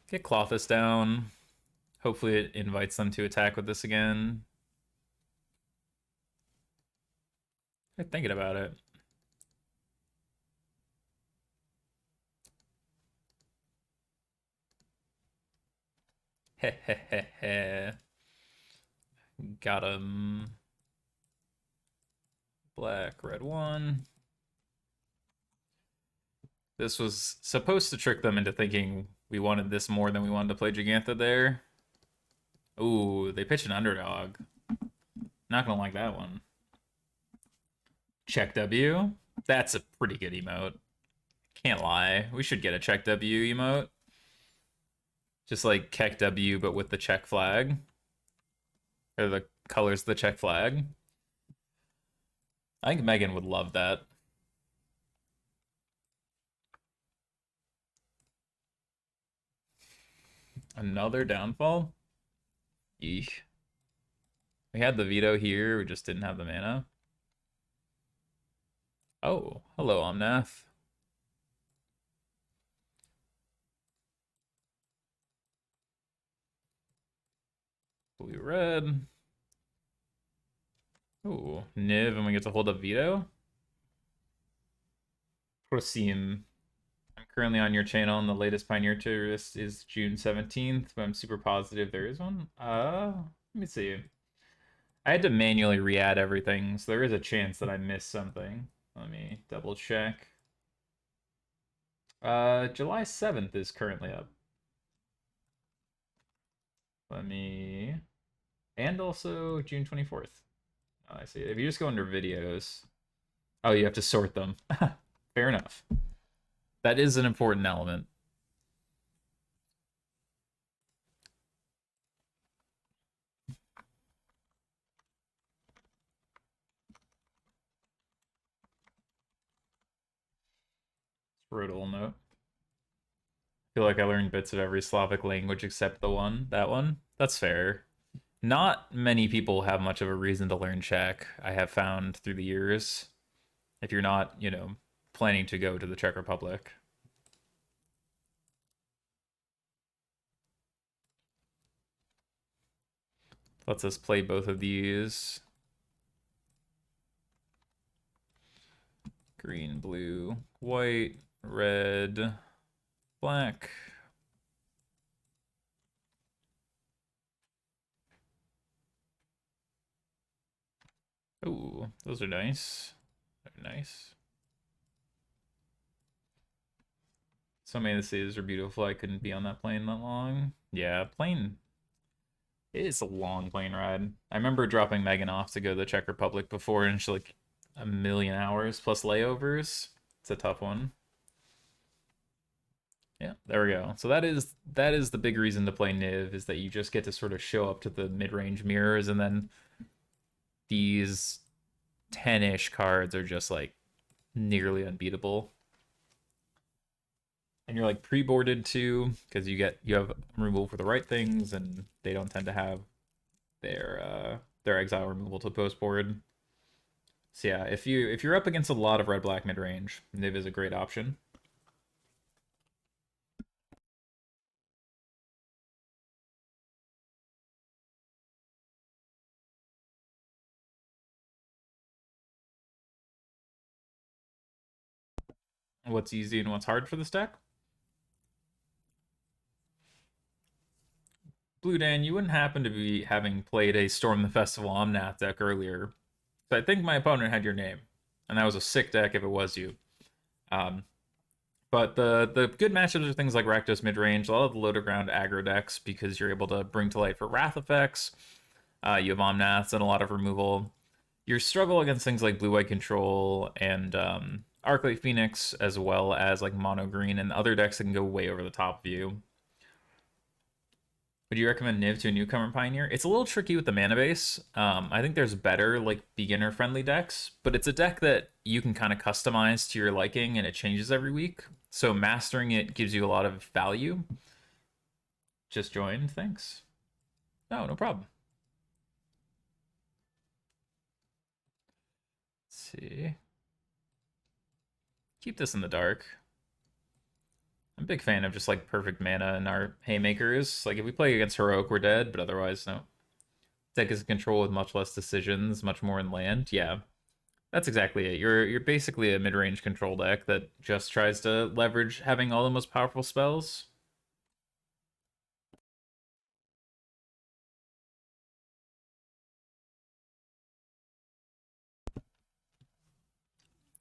Get Clothis down. Hopefully it invites them to attack with this again. I'm thinking about it. Heh heh heh heh. Got him. Black, red one. This was supposed to trick them into thinking we wanted this more than we wanted to play Gigantha there. Ooh, they pitched an underdog. Not gonna like that one. Check W. That's a pretty good emote. Can't lie. We should get a check W emote. Just like Keck W, but with the check flag. Or the colors of the check flag. I think Megan would love that. Another downfall? Eesh. We had the veto here, we just didn't have the mana. Oh, hello, Omnath. Blue red. Ooh, Niv, and we get to hold up veto. Prosim. I'm currently on your channel, and the latest Pioneer tourist is June 17th, but I'm super positive there is one. Let me see. I had to manually re-add everything, so there is a chance that I missed something. Let me double check. July 7th is currently up. Let me... And also June 24th. Oh, I see. If you just go under videos... Oh, you have to sort them. Fair enough. That is an important element. Wrote a little note. Feel like I learned bits of every Slavic language except the one. That one? That's fair. Not many people have much of a reason to learn Czech, I have found through the years. If you're not, you know, planning to go to the Czech Republic. Lets us play both of these. Green, blue, white, red, black. Ooh, those are nice. They're nice. So many of the cities are beautiful. I couldn't be on that plane that long. Yeah, plane. It is a long plane ride. I remember dropping Megan off to go to the Czech Republic before, and she's like a million hours plus layovers. It's a tough one. Yeah, there we go. So that is the big reason to play Niv, is that you just get to sort of show up to the mid-range mirrors, and then these 10-ish cards are just like nearly unbeatable. And you're like pre-boarded too, because you have removal for the right things, and they don't tend to have their exile removal to post board. So yeah, if you're up against a lot of red black mid range, Niv is a great option. What's easy and what's hard for this deck? Blue Dan, you wouldn't happen to be having played a Storm the Festival Omnath deck earlier. So I think my opponent had your name, and that was a sick deck if it was you. Um, but the good matchups are things like Rakdos Midrange, a lot of the low to ground aggro decks because you're able to bring to light for Wrath effects. You have Omnaths and a lot of removal. Your struggle against things like Blue White Control and Arclight Phoenix, as well as like Mono Green and other decks that can go way over the top of you. Would you recommend Niv to a newcomer Pioneer? It's a little tricky with the mana base. I think there's better like beginner friendly decks, but it's a deck that you can kind of customize to your liking and it changes every week. So mastering it gives you a lot of value. Just joined, thanks. No, no problem. Let's see. Keep this in the dark. I'm a big fan of just like perfect mana in our haymakers. Like if we play against Heroic, we're dead, but otherwise, no. Deck is in control with much less decisions, much more in land. Yeah, that's exactly it. You're basically a mid-range control deck that just tries to leverage having all the most powerful spells.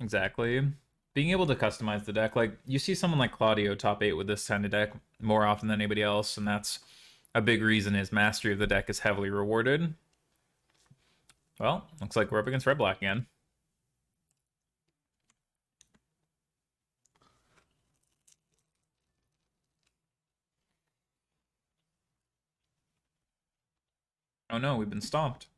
Exactly. Being able to customize the deck, like you see someone like Claudio top 8 with this kind of deck more often than anybody else, and that's a big reason his mastery of the deck is heavily rewarded. Well, looks like we're up against red black again. Oh no, we've been stomped.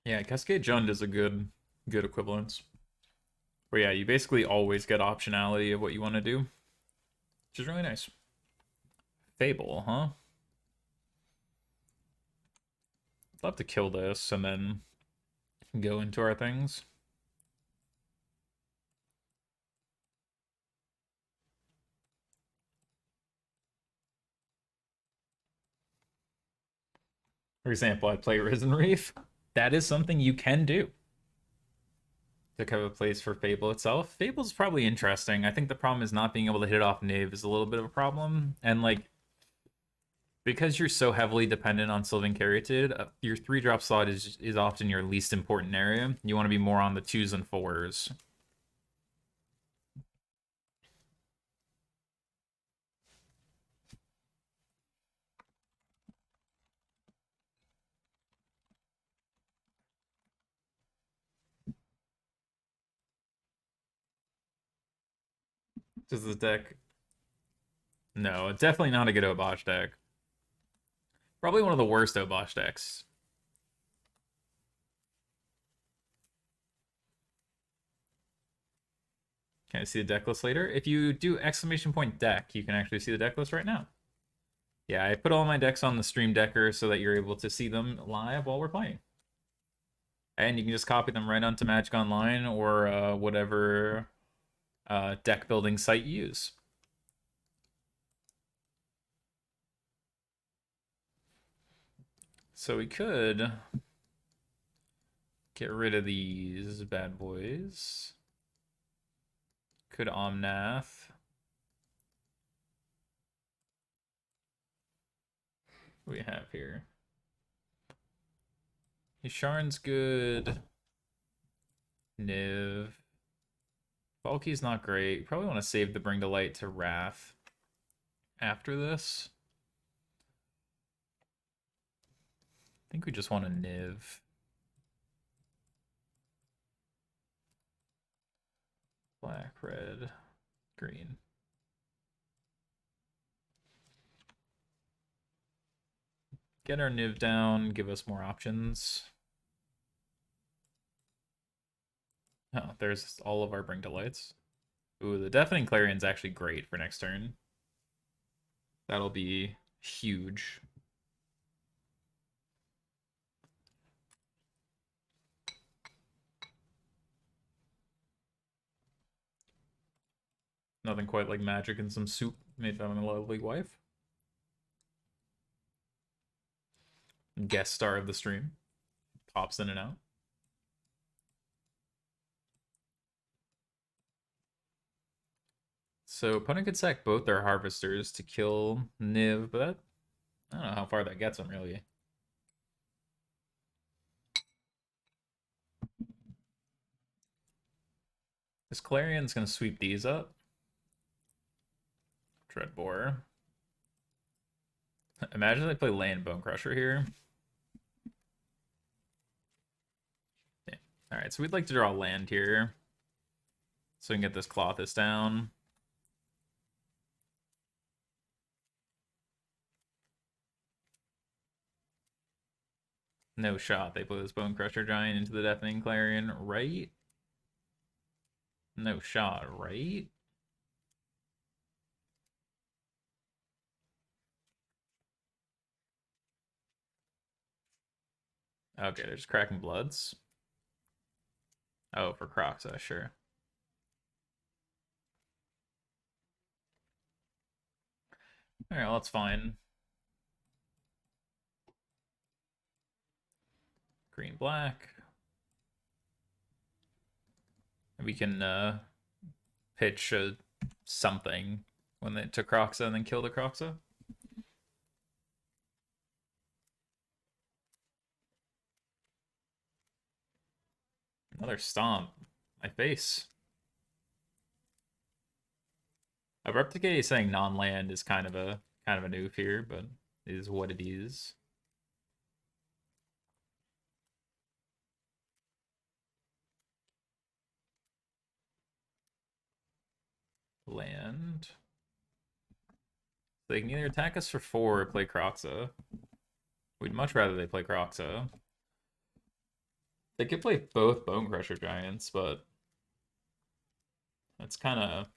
Yeah, Cascade Jund is a good equivalence. Where yeah, you basically always get optionality of what you want to do, which is really nice. Fable, huh? Love to kill this and then go into our things. For example, I play Risen Reef. That is something you can do to have a place for Fable itself. Fable's probably interesting. I think the problem is not being able to hit it off Knave is a little bit of a problem. And like, because you're so heavily dependent on Sylvan Caryatid, your 3-drop slot is often your least important area. You want to be more on the 2s and 4s. Does the deck? No, definitely not a good Obosh deck. Probably one of the worst Obosh decks. Can I see the deck list later? If you do exclamation point deck, you can actually see the deck list right now. Yeah, I put all my decks on the stream decker so that you're able to see them live while we're playing. And you can just copy them right onto Magic Online or whatever deck building site you use. So we could get rid of these bad boys. Could Omnath. What do we have here? Sharn's good. Niv. Valky's not great. Probably want to save the Bring to Light to Wrath after this. I think we just want a Niv. Black, red, green. Get our Niv down, give us more options. Oh, there's all of our Bring to Lights. Ooh, the Deafening Clarion's actually great for next turn. That'll be huge. Nothing quite like magic and some soup made by my lovely wife. Guest star of the stream. Pops in and out. So opponent could sack both their harvesters to kill Niv, but that, I don't know how far that gets them, really. This Clarion's going to sweep these up. Dreadbore. Imagine they play land Bone Crusher here. Yeah. Alright, so we'd like to draw land here. So we can get this Clothis down. No shot. They play this Bone Crusher Giant into the Deafening Clarion, right? No shot, right? Okay, they're just cracking bloods. Oh, for Croxa, sure. Alright, well, that's fine. Green, black. We can pitch something when they took Croxa and then kill the Croxa. Another stomp. My face. Abrupt Decay saying non-land is kind of a noof here, but it is what it is. Land. They can either attack us for 4 or play Croxa. We'd much rather they play Croxa. They could play both Bone Crusher Giants, but that's kind of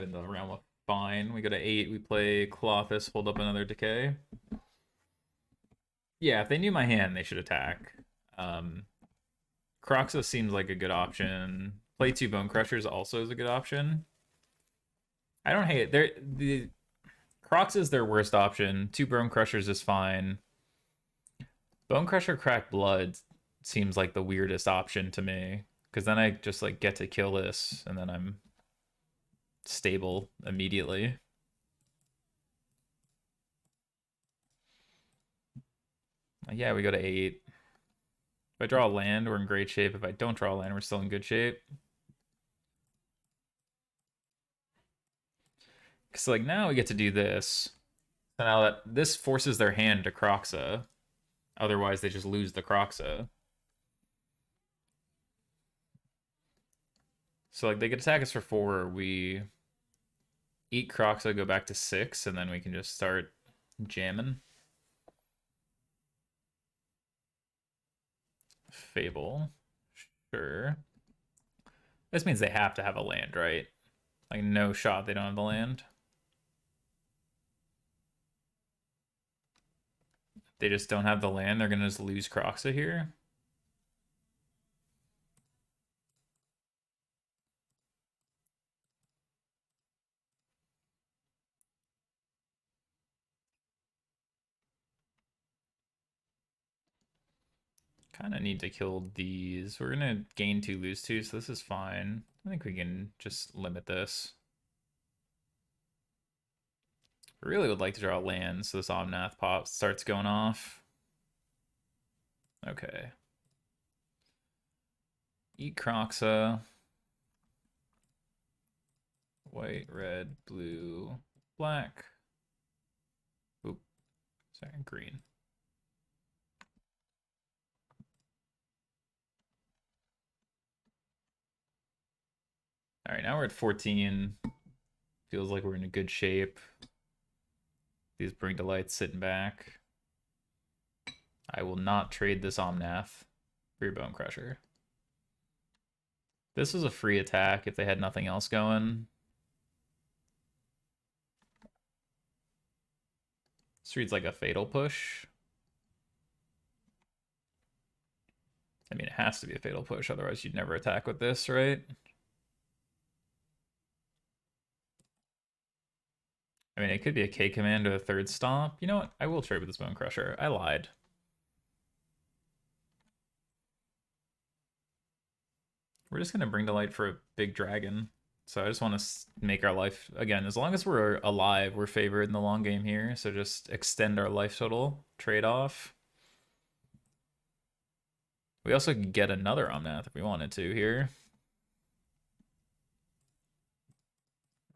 in the realm of fine. We go to 8, we play Clothis, hold up another Decay. Yeah, if they knew my hand, they should attack. Croxa seems like a good option. Play 2 Bone Crushers also is a good option. I don't hate it. The Crox is their worst option. 2 Bone Crushers is fine. Bone Crusher Crack Blood seems like the weirdest option to me. Because then I just like get to kill this and then I'm stable immediately. Yeah, we go to 8. If I draw a land, we're in great shape. If I don't draw a land, we're still in good shape. So like now we get to do this. So now that this forces their hand to Croxa. Otherwise they just lose the Croxa. So like they could attack us for 4. We eat Croxa, go back to 6, and then we can just start jamming. Fable. Sure. This means they have to have a land, right? Like no shot they don't have the land. They just don't have the land. They're gonna just lose Croxa here. Kind of need to kill these. We're gonna gain 2, lose 2, so this is fine. I think we can just limit this. I really would like to draw land, so this Omnath pop starts going off. Okay. Eat Croxa. White, red, blue, black. Oop. Sorry, green. All right, now we're at 14. Feels like we're in a good shape. These Bring to Light sitting back. I will not trade this Omnath for your Bone Crusher. This was a free attack if they had nothing else going. This reads like a Fatal Push. I mean, it has to be a Fatal Push, otherwise you'd never attack with this, right? I mean, it could be a K command or a third stomp. You know what? I will trade with this Bone Crusher. I lied. We're just going to Bring to Light for a big dragon. So I just want to make our life, again, as long as we're alive, we're favored in the long game here. So just extend our life total, trade off. We also could get another Omnath if we wanted to here.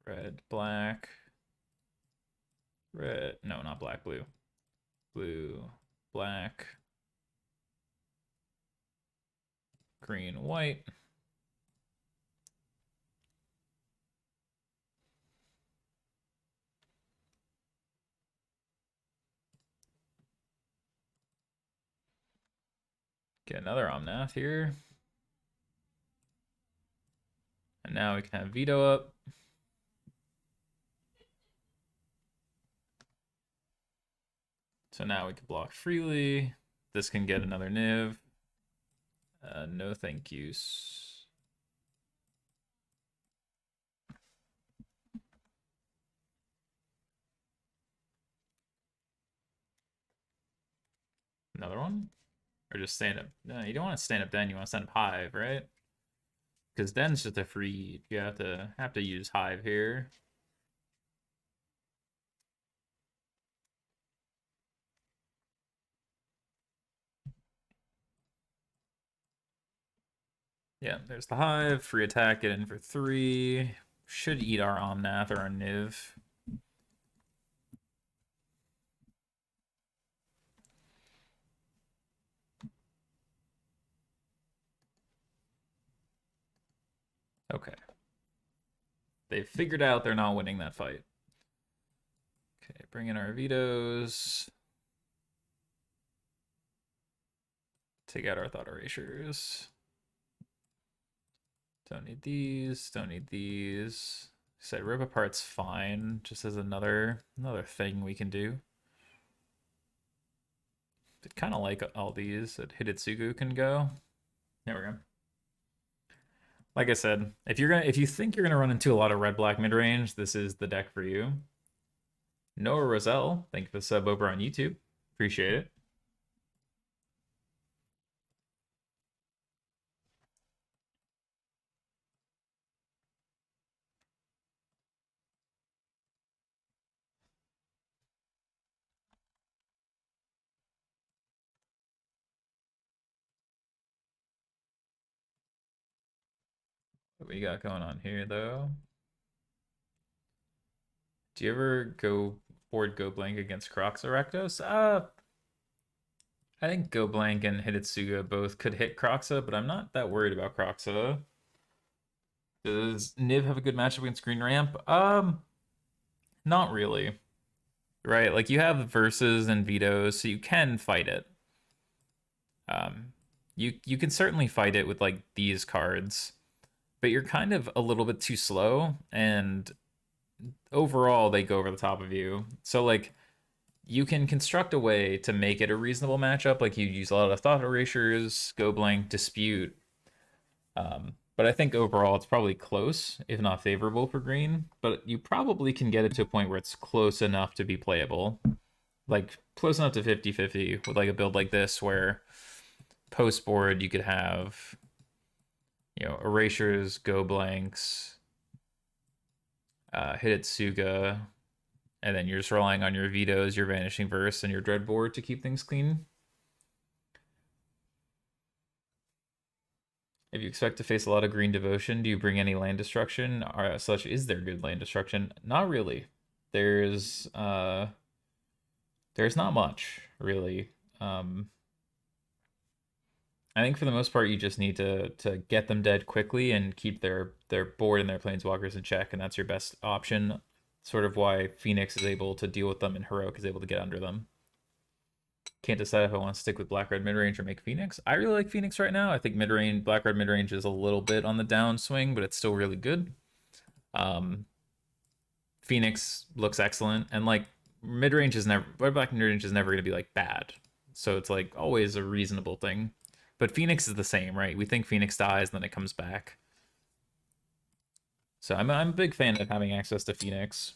Red, black. Red, no, not black, blue. Blue, black. Green, white. Get another Omnath here. And now we can have Veto up. So now we can block freely. This can get another Niv. No thank yous. Another one? Or just stand up? No, you don't want to stand up Den, you want to stand up Hive, right? Because Den's just a free. You have to use Hive here. Yeah, there's the Hive. Free attack, get in for 3. Should eat our Omnath or our Niv. Okay. They've figured out they're not winning that fight. Okay, bring in our vetoes. Take out our thought erasures. Don't need these, don't need these. Said rip apart's fine, just as another thing we can do. But kind of like all these that Hidetsugu can go. There we go. Like I said, if you think you're gonna run into a lot of red black mid range, this is the deck for you. Noah Roselle, thank you for the sub over on YouTube. Appreciate it. What we got going on here though? Do you ever go blank against Crocs or Rectos? I think Go Blank and Hidetsuga both could hit Croxa, but I'm not that worried about Croxa. Does Niv have a good matchup against Green Ramp? Not really. Right, like you have verses and vetoes, so you can fight it. You can certainly fight it with like these cards, but you're kind of a little bit too slow, and overall they go over the top of you. So like you can construct a way to make it a reasonable matchup, like you use a lot of thought erasures, Go Blank, Dispute. But I think overall it's probably close, if not favorable for green. But you probably can get it to a point where it's close enough to be playable. Like close enough to 50-50 with like a build like this where post board you could have, you know, erasures, Go Blanks, Hidetsuga, and then you're just relying on your vetoes, your Vanishing Verse, and your Dreadboard to keep things clean. If you expect to face a lot of green devotion, do you bring any land destruction? Or such is there good land destruction? Not really. There's not much, really. I think for the most part, you just need to get them dead quickly and keep their board and their planeswalkers in check, and that's your best option. Sort of why Phoenix is able to deal with them and Heroic is able to get under them. Can't decide if I want to stick with Black Red Midrange or make Phoenix. I really like Phoenix right now. I think midrange Black Red Midrange is a little bit on the downswing, but it's still really good. Um, Phoenix looks excellent, and like midrange is never Black Midrange is never going to be like bad. So it's like always a reasonable thing. But Phoenix is the same, right? We think Phoenix dies, and then it comes back. So I'm a big fan of having access to Phoenix.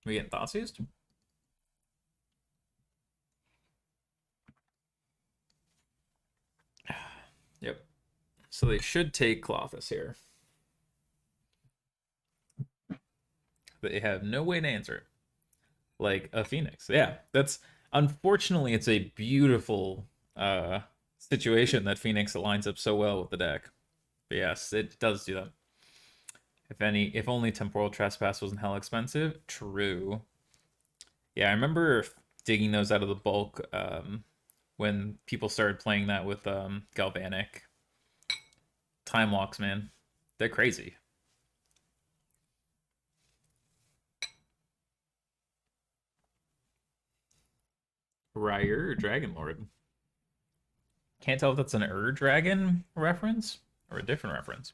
We getting thoughts used? Yep. So they should take Clothis here. They have no way to answer it. Like a Phoenix. Yeah, that's unfortunately it's a beautiful situation that Phoenix aligns up so well with the deck. But yes, it does do that. If only Temporal Trespass wasn't hell expensive. True. Yeah, I remember digging those out of the bulk when people started playing that with Galvanic. Time walks, man. They're crazy. Ryer or Dragon Lord? Can't tell if that's an Dragon reference or a different reference.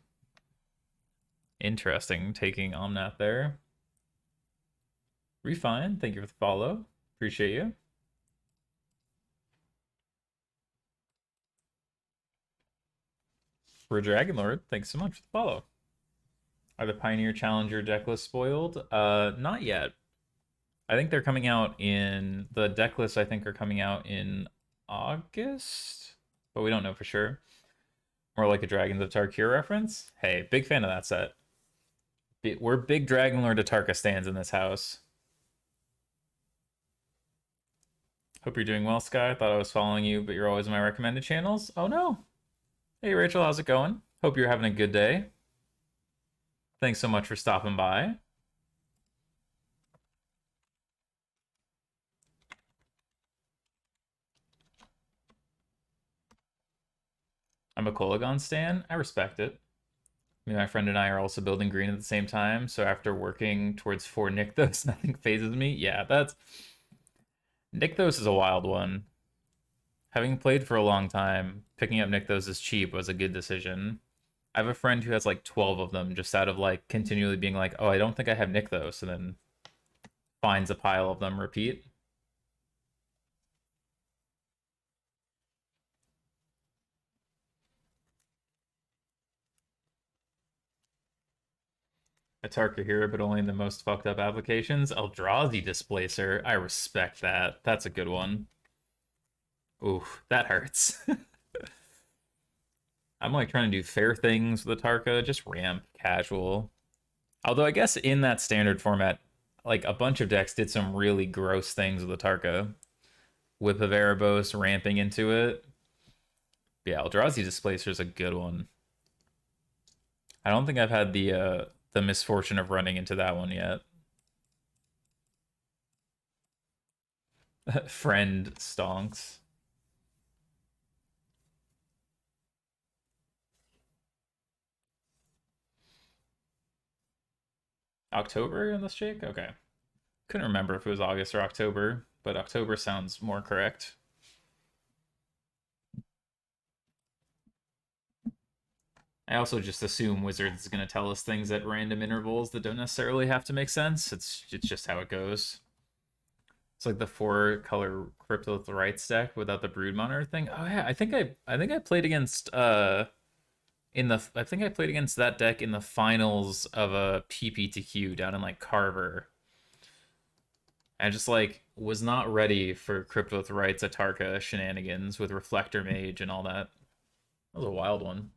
Interesting, taking Omnath there. Refine, thank you for the follow. Appreciate you. For Dragon Lord, thanks so much for the follow. Are the Pioneer Challenger decklist spoiled? Not yet. I think they're coming out in the decklists. I think are coming out in August, but we don't know for sure. More like a Dragons of Tarkir reference. Hey, big fan of that set. We're big Dragon Lord Atarka stands in this house. Hope you're doing well, Sky. Thought I was following you, but you're always in my recommended channels. Oh no. Hey Rachel, how's it going? Hope you're having a good day. Thanks so much for stopping by. I'm a Kolagon stan. I respect it. My friend and I are also building green at the same time, so after working towards 4 Nykthos, nothing phases me. Yeah, that's... Nykthos is a wild one. Having played for a long time, picking up Nykthos is cheap was a good decision. I have a friend who has like 12 of them just out of like continually being like, oh, I don't think I have Nykthos, and then finds a pile of them repeat. Atarka here, but only in the most fucked up applications. Eldrazi Displacer. I respect that. That's a good one. Oof, that hurts. I'm like trying to do fair things with Atarka, just ramp, casual. Although I guess in that standard format, like a bunch of decks did some really gross things with Atarka. With the Erebos ramping into it. Yeah, Eldrazi Displacer is a good one. I don't think I've had the misfortune of running into that one yet. Friend stonks. October in this Jake? Okay. Couldn't remember if it was August or October, but October sounds more correct. I also just assume Wizards is going to tell us things at random intervals that don't necessarily have to make sense. It's just how it goes. It's like the 4-color Crypto with the right deck without the Brood Monitor thing. Oh yeah, I think I played against I think I played against that deck in the finals of a PPTQ down in like Carver. I just like was not ready for Crypto with Rights Atarka shenanigans with Reflector Mage and all that. That was a wild one.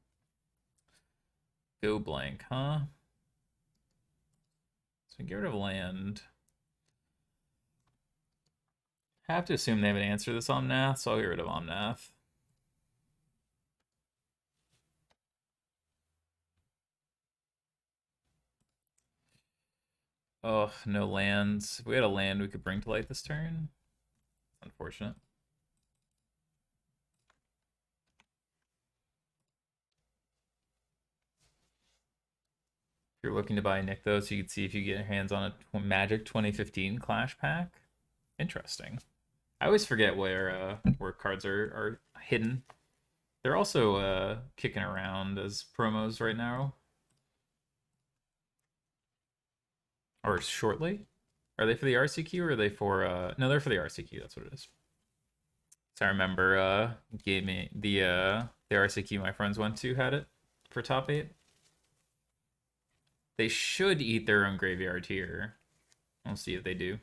Go blank, huh? So get rid of land. Have to assume they have an answer to this Omnath, so I'll get rid of Omnath. Oh, no lands. If we had a land we could bring to light this turn. Unfortunate. If you're looking to buy Nick, though, so you can see if you get your hands on a Magic 2015 Clash pack. Interesting. I always forget where cards are hidden. They're also kicking around as promos right now. Or shortly. Are they for the RCQ or are they for no, they're for the RCQ, that's what it is. So I remember gave me the RCQ my friends went to had it for top 8. They should eat their own graveyard here. We'll see if they do.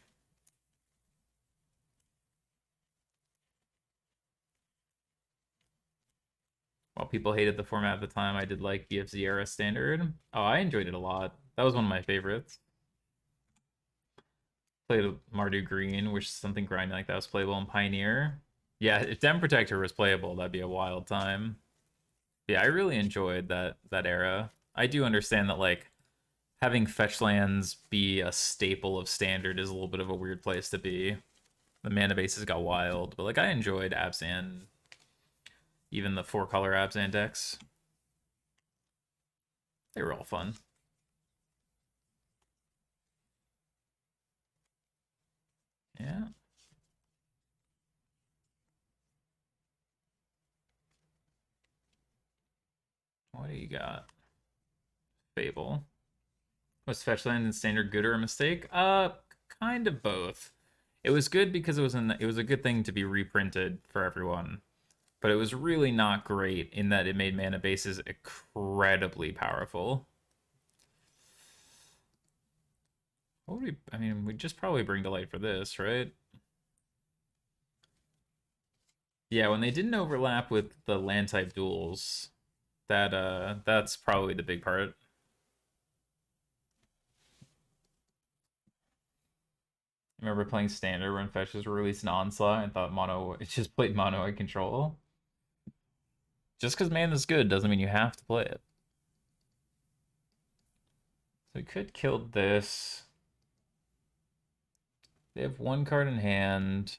While people hated the format at the time, I did like BFZ era standard. Oh, I enjoyed it a lot. That was one of my favorites. Played Mardu Green, which is something grinding like that was playable in Pioneer. Yeah, if Dem Protector was playable, that'd be a wild time. Yeah, I really enjoyed that era. I do understand that like having fetch lands be a staple of standard is a little bit of a weird place to be. The mana bases got wild, but like I enjoyed Abzan, even the 4-color Abzan decks. They were all fun. Yeah. What do you got? Fable. Was Fetchland and Standard good or a mistake? Kind of both. It was good because it was a good thing to be reprinted for everyone, but it was really not great in that it made mana bases incredibly powerful. What would we? I mean, we just probably bring to light for this, right? Yeah, when they didn't overlap with the land type duels, that's probably the big part. I remember playing standard when fetches were released in Onslaught and thought mono it just played mono at control. Just because mana's good doesn't mean you have to play it. So we could kill this. They have one card in hand.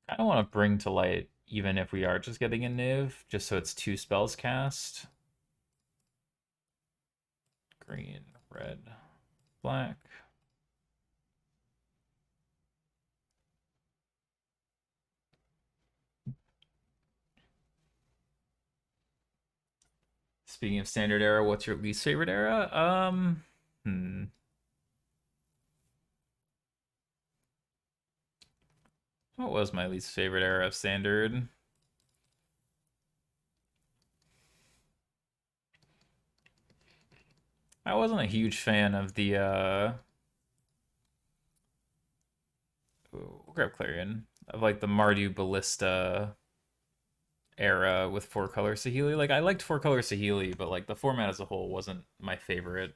I don't want to bring to light even if we are just getting a Niv, just so it's 2 spells cast. Green, red, black. Speaking of standard era, what's your least favorite era? What was my least favorite era of standard? I wasn't a huge fan of the we'll grab Clarion. Of like the Mardu Ballista era with 4-color Saheeli. Like I liked 4-color Saheeli, but like the format as a whole wasn't my favorite.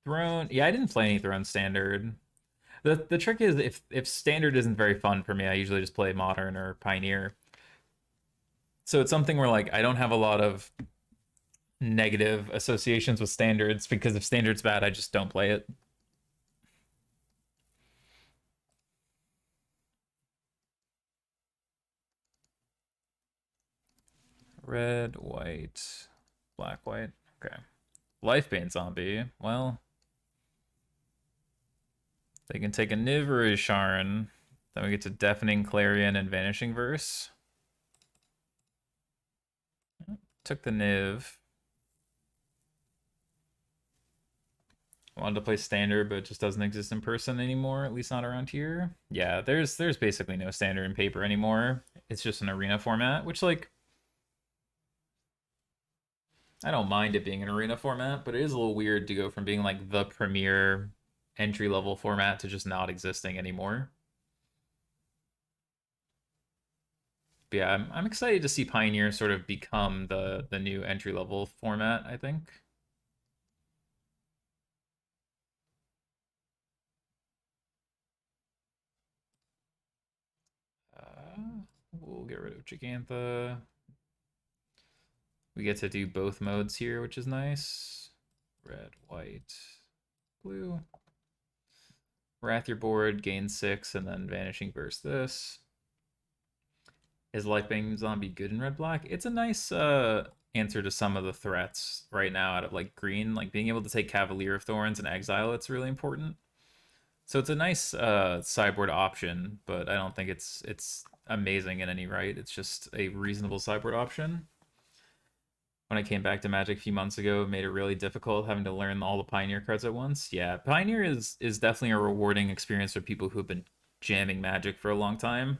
Throne, yeah, I didn't play any Throne standard. The trick is if standard isn't very fun for me, I usually just play modern or pioneer. So it's something where like I don't have a lot of negative associations with standards because if standard's bad, I just don't play it. Red, white, black, white. Okay. Lifebane zombie. Well, they can take a Niv or a Sharon. Then we get to Deafening Clarion and Vanishing Verse. Took the Niv. Wanted to play standard, but it just doesn't exist in person anymore, at least not around here. Yeah, there's basically no standard in paper anymore. It's just an arena format, which like I don't mind it being an arena format, but it is a little weird to go from being like the premier entry level format to just not existing anymore. But yeah, I'm excited to see Pioneer sort of become the new entry level format, I think. We'll get rid of Gigantha. We get to do both modes here, which is nice. Red, white, blue. Wrath your board, gain 6, and then Vanishing Burst this. Is Lightbane Zombie good in red black? It's a nice answer to some of the threats right now out of like green. Like being able to take Cavalier of Thorns and exile it's really important. So it's a nice sideboard option, but I don't think it's amazing in any right. It's just a reasonable sideboard option. When I came back to Magic a few months ago, it made it really difficult having to learn all the Pioneer cards at once. Yeah, Pioneer is definitely a rewarding experience for people who have been jamming Magic for a long time,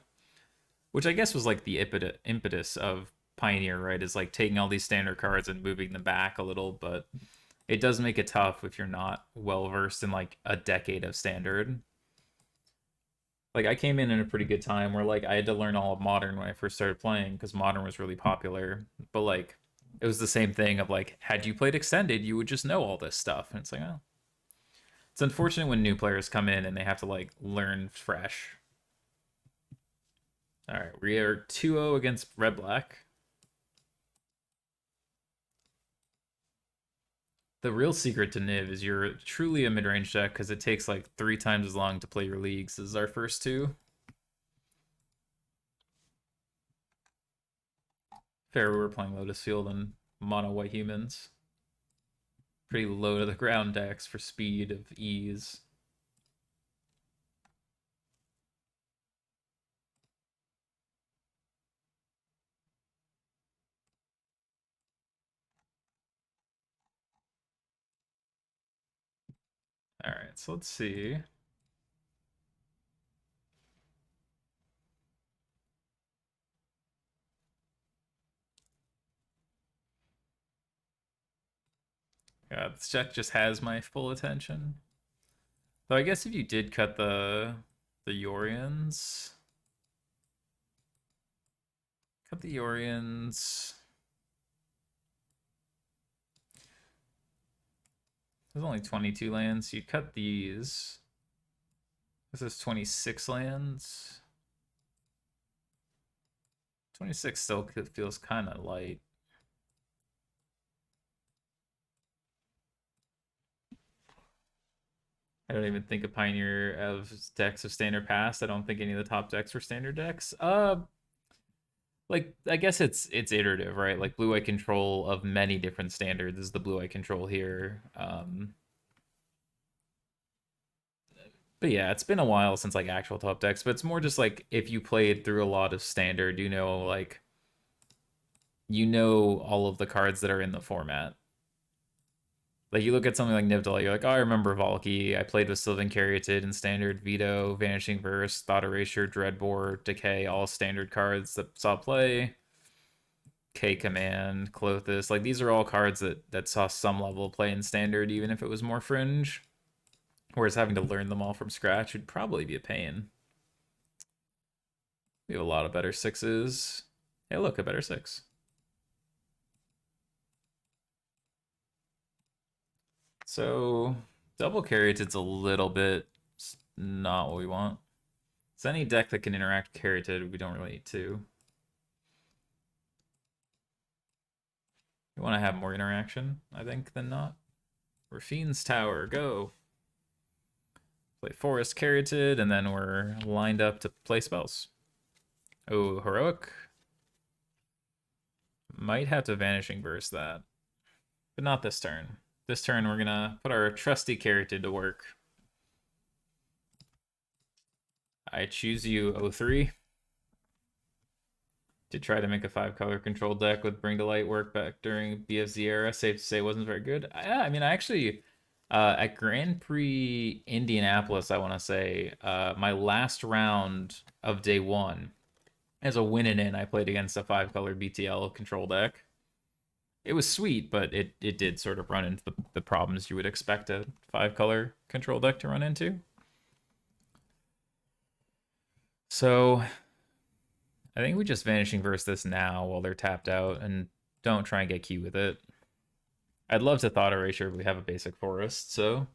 which I guess was like the impetus of Pioneer, right? Is like taking all these standard cards and moving them back a little, but it does make it tough if you're not well versed in like a decade of standard. Like I came in a pretty good time where like I had to learn all of Modern when I first started playing because Modern was really popular, but like it was the same thing of like had you played Extended, you would just know all this stuff, and it's like, oh, it's unfortunate when new players come in and they have to like learn fresh. All right, we are 2-0 against Red Black. The real secret to Niv is you're truly a mid-range deck because it takes like 3 times as long to play your leagues as our first two. Fair, we were playing Lotus Field and mono white humans. Pretty low to the ground decks for speed of ease. All right, so let's see. Yeah, this deck just has my full attention. So I guess if you did cut the Yorians, cut the Yorians. There's only 22 lands. You cut these. This is 26 lands. 26 still feels kind of light. I don't even think a Pioneer of decks of standard past. I don't think any of the top decks were standard decks. Like I guess it's iterative, right? Like blue eye control of many different standards is the blue eye control here. But yeah, it's been a while since like actual top decks, but it's more just like if you played through a lot of standard, you know, like you know all of the cards that are in the format. Like you look at something like Nivdala, you're like, oh, I remember Valky. I played with Sylvan Caryatid and Standard, Veto, Vanishing Verse, Thought Erasure, Dreadbore, Decay, all standard cards that saw play. K Command, Clothis, like these are all cards that saw some level of play in Standard, even if it was more fringe. Whereas having to learn them all from scratch would probably be a pain. We have a lot of better sixes. Hey, look, a better six. So double Caryatid's a little bit not what we want. It's any deck that can interact with Caryatid, we don't really need to. We want to have more interaction, I think, than not. Rafine's Tower, go. Play Forest Caryatid, and then we're lined up to play spells. Oh, Heroic. Might have to Vanishing Verse that. But not this turn. This turn, we're gonna put our trusty Caryatid to work. I choose you, 03. To try to make a 5-color control deck with Bring to Light work back during BFZ era. Safe to say it wasn't very good. I mean, I actually, at Grand Prix Indianapolis, I want to say, my last round of day one, as a win and in, I played against a 5-color BTL control deck. It was sweet, but it did sort of run into the problems you would expect a 5-color control deck to run into. So I think we just Vanishing Verse this now while they're tapped out and don't try and get key with it. I'd love to Thought Erasure, but we have a basic forest, so.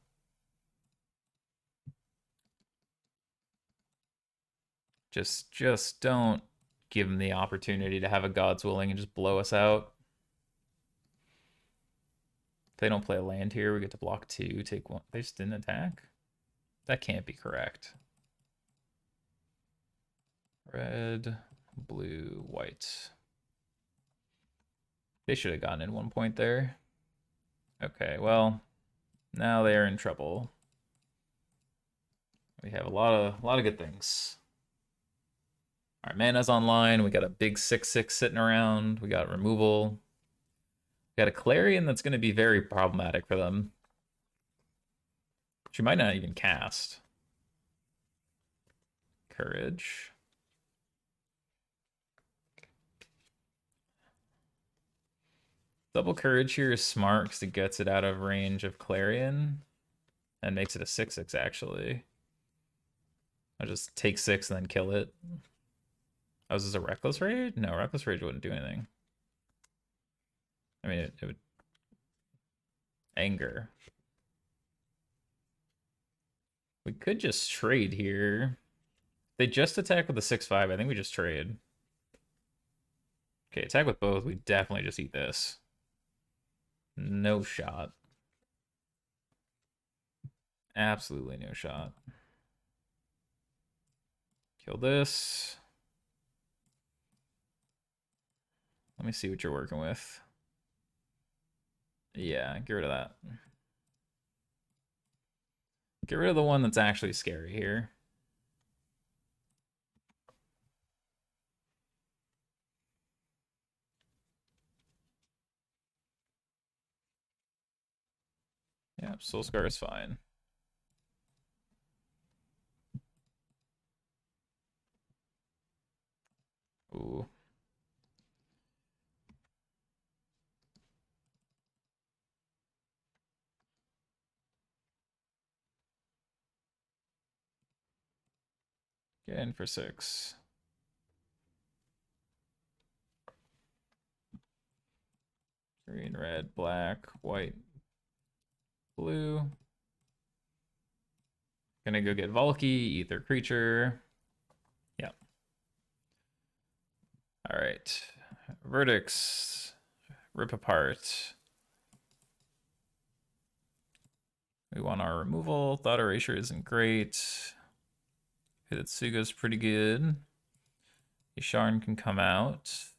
Just don't give them the opportunity to have a God's Willing and just blow us out. If they don't play a land here, we get to block 2, take 1. They just didn't attack? That can't be correct. Red, blue, white. They should have gotten in 1 point there. Okay, well, now they are in trouble. We have a lot of good things. Our mana's online. We got a big 6/6 sitting around. We got removal. We got a Clarion that's going to be very problematic for them. She might not even cast. Courage. Double Courage here is smart because it gets it out of range of Clarion and makes it a 6/6 actually. I'll just take 6 and then kill it. Oh, is this a Reckless Rage? No, Reckless Rage wouldn't do anything. I mean, it would... Anger. We could just trade here. They just attack with a 6/5. I think we just trade. Okay, attack with both. We definitely just eat this. No shot. Absolutely no shot. Kill this. Let me see what you're working with. Yeah, get rid of that. Get rid of the one that's actually scary here. Yeah, Soul Scar is fine. Ooh. Get in for 6. Green, red, black, white, blue. Gonna go get Valky, Ether Creature. Yep. All right. Verdicts. Rip apart. We want our removal. Thought Erasure isn't great. Hitotsuga's pretty good. Isharn can come out.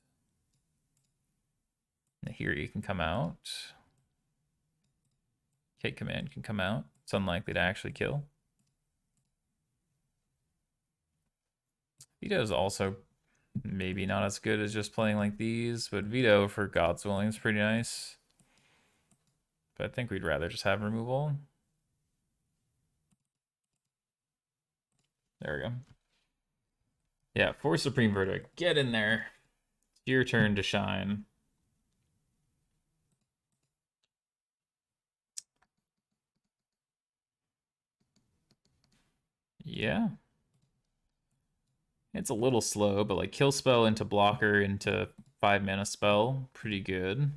Nahiri can come out. Kate Command can come out. It's unlikely to actually kill. Veto is also maybe not as good as just playing like these, but Veto for God's Willing is pretty nice. But I think we'd rather just have removal. There we go. Yeah, for Supreme Verdict. Get in there. It's your turn to shine. Yeah. It's a little slow, but like kill spell into blocker into 5 mana spell, pretty good.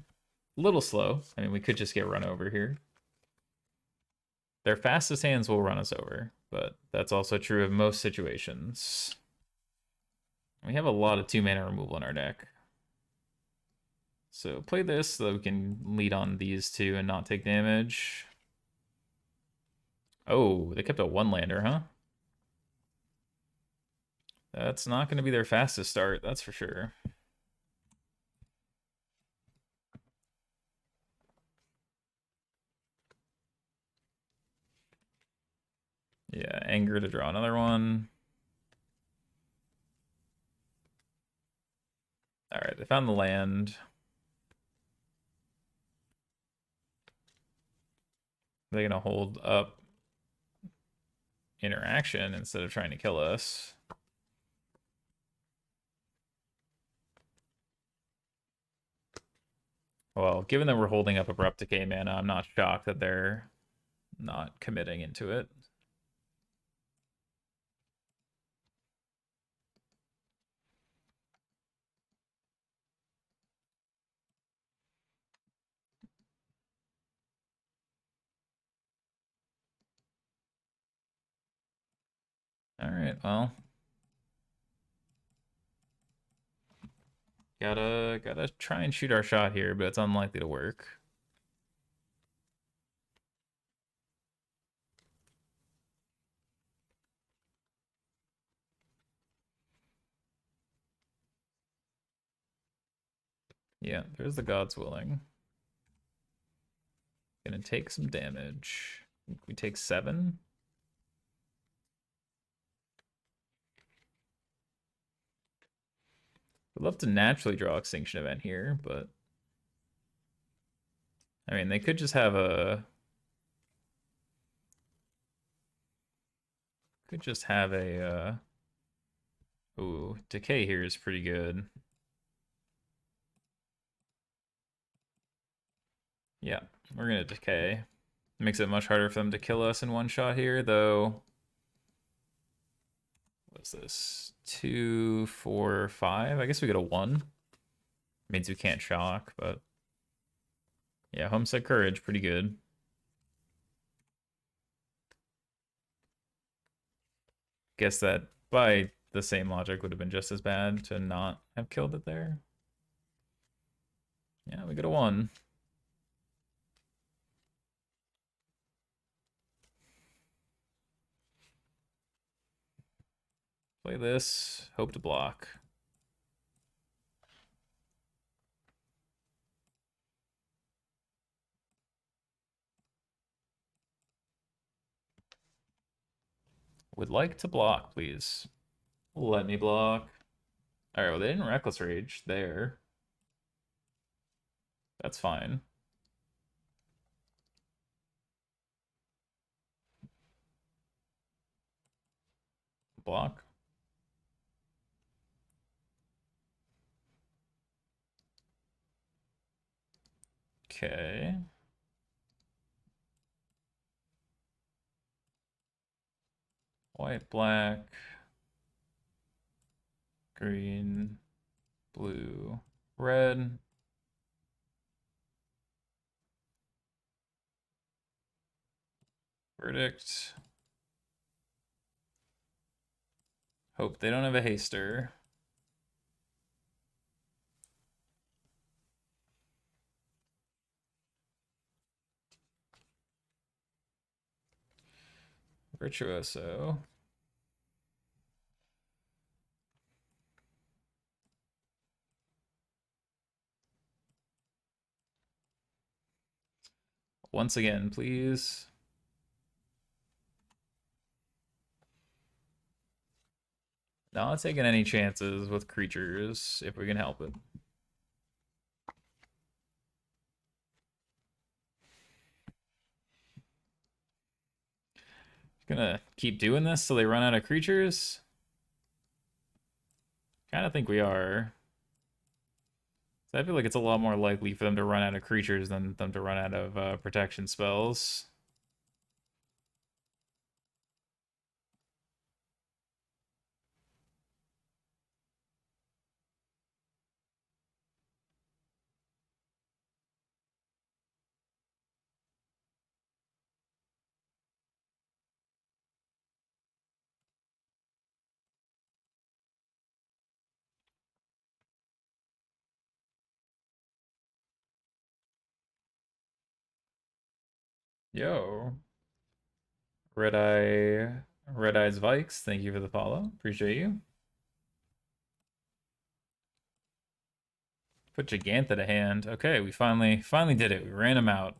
A little slow. I mean, we could just get run over here. Their fastest hands will run us over, but that's also true of most situations. We have a lot of 2 mana removal in our deck. So play this so that we can lead on these 2 and not take damage. Oh, they kept a 1-lander, huh? That's not going to be their fastest start, that's for sure. Yeah, Anger to draw another one. All right, they found the land. They're going to hold up interaction instead of trying to kill us. Well, given that we're holding up Abrupt Decay mana, I'm not shocked that they're not committing into it. All right, well. Gotta try and shoot our shot here, but it's unlikely to work. Yeah, there's the God's Willing. Gonna take some damage. We take 7. Would love to naturally draw Extinction Event here, but I mean, they could just have a... Could just have a... Ooh, Decay here is pretty good. Yeah, we're gonna Decay. Makes it much harder for them to kill us in one shot here, though. What's this? 2, 4, 5. I guess we get a 1. Means we can't shock, but yeah, Homestead Courage, pretty good. Guess that by the same logic would have been just as bad to not have killed it there. Yeah, we get a 1. Play this, hope to block. Would like to block, please. Let me block. All right, well, they didn't Reckless Rage there. That's fine. Block. Okay. White, black, green, blue, red. Verdict. Hope they don't have a haster. Virtuoso. Once again, please. Not taking any chances with creatures if we can help it. Gonna keep doing this till they run out of creatures. Kind of think we are. So I feel like it's a lot more likely for them to run out of creatures than them to run out of protection spells. Yo. Red Eye, Red Eyes Vikes, thank you for the follow. Appreciate you. Put Gigantha to hand. Okay, we finally did it. We ran him out.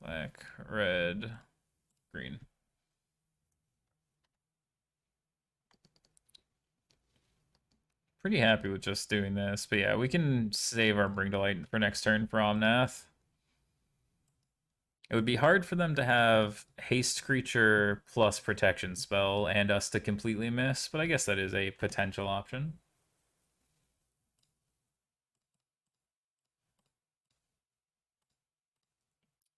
Black, red, green. Pretty happy with just doing this, but yeah, we can save our Bring to Light for next turn for Omnath. It would be hard for them to have haste creature plus protection spell and us to completely miss, but I guess that is a potential option.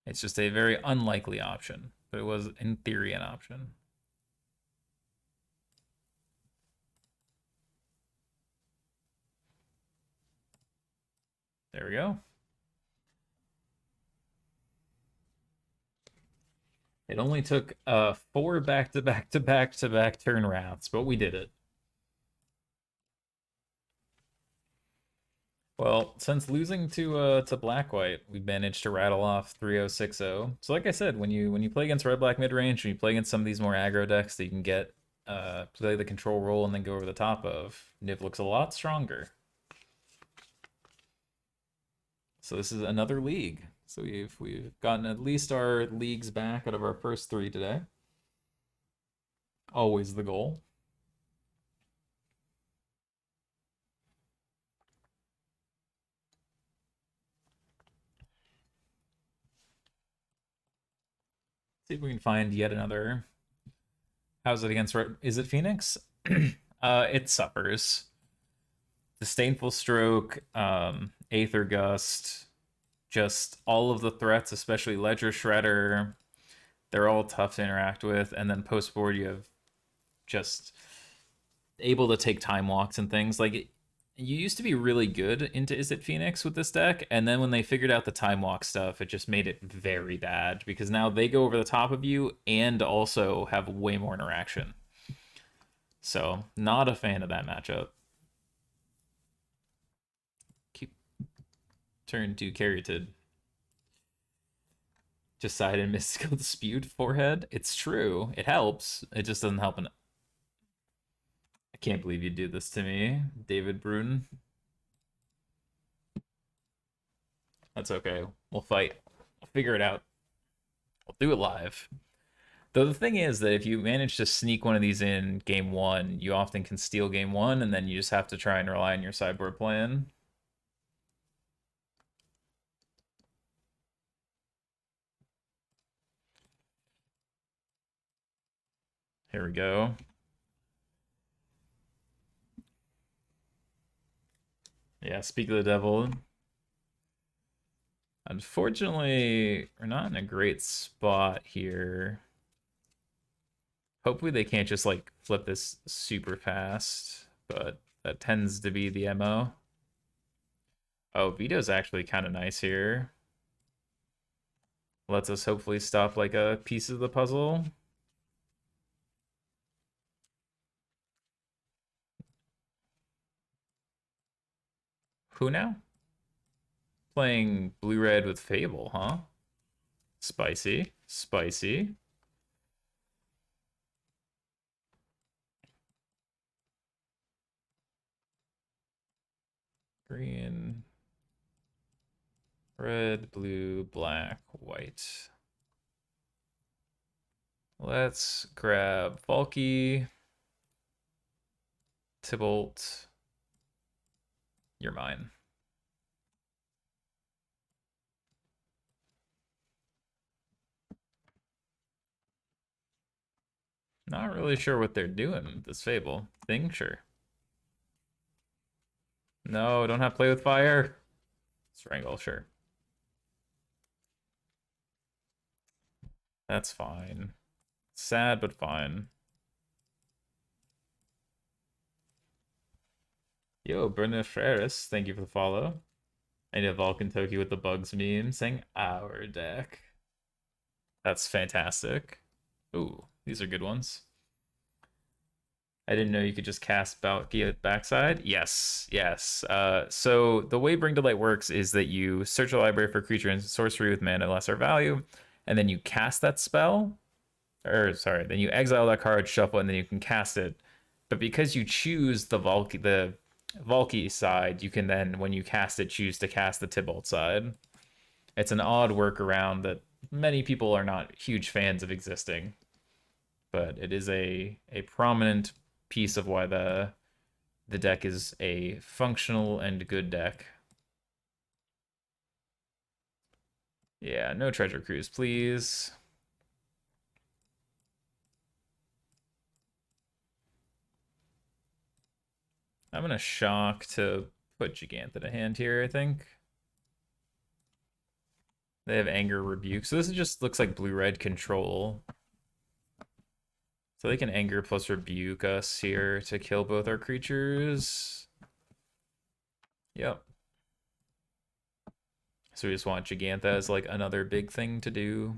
It's just a very unlikely option, but it was in theory an option. There we go. It only took 4 back-to-back-to-back-to-back turn wraths, but we did it. Well, since losing to Black White, we managed to rattle off 3060. So like I said, when you play against Red Black Midrange, when you play against some of these more aggro decks that you can get play the control role and then go over the top of, Niv looks a lot stronger. So this is another league. So we've gotten at least our leagues back out of our first three today. Always the goal. See if we can find yet another. How's it against? Is it Phoenix? It suffers. Disdainful Stroke, Aether Gust, just all of the threats, especially Ledger Shredder. They're all tough to interact with. And then post board, you have just able to take time walks and things. Like, you used to be really good into Is It Phoenix with this deck, and then when they figured out the time walk stuff, it just made it very bad because now they go over the top of you and also have way more interaction. So, not a fan of that matchup. Keep turn to Caryatid. Decided Mystical Dispute forehead. It's true. It helps. It just doesn't help. I can't believe you do this to me, David Brun. That's okay. We'll fight. We'll figure it out. We'll do it live. Though the thing is that if you manage to sneak one of these in game one, you often can steal game one, and then you just have to try and rely on your sideboard plan. Here we go. Yeah, speak of the devil. Unfortunately, we're not in a great spot here. Hopefully they can't just like flip this super fast, but that tends to be the MO. Oh, Veto's actually kind of nice here. Lets us hopefully stop like a piece of the puzzle. Who now? Playing blue-red with Fable, huh? Spicy. Spicy. Green. Red, blue, black, white. Let's grab Valky. Tybalt. You're mine. Not really sure what they're doing with this Fable thing, sure. No, don't have play with fire. Strangle, sure. That's fine. Sad, but fine. Yo, Brenda Ferris, thank you for the follow. I need a Vulcan Toki with the bugs meme saying our deck. That's fantastic. Ooh, these are good ones. I didn't know you could just cast Balky at backside. Yes, yes. So the way Bring to Light works is that you search a library for creature and sorcery with mana lesser value, and then you cast that spell. Or sorry, then you exile that card, shuffle, and then you can cast it. But because you choose the Valky side, you can then, when you cast it, choose to cast the Tybalt side. It's an odd workaround that many people are not huge fans of existing, but it is a prominent piece of why the deck is a functional and good deck. Yeah, no treasure cruise, please. I'm gonna shock to put Gigant in a hand here, I think. They have Anger Rebuke, so this just looks like blue-red control. So they can Anger plus Rebuke us here to kill both our creatures. Yep. So we just want Gigantha as like another big thing to do.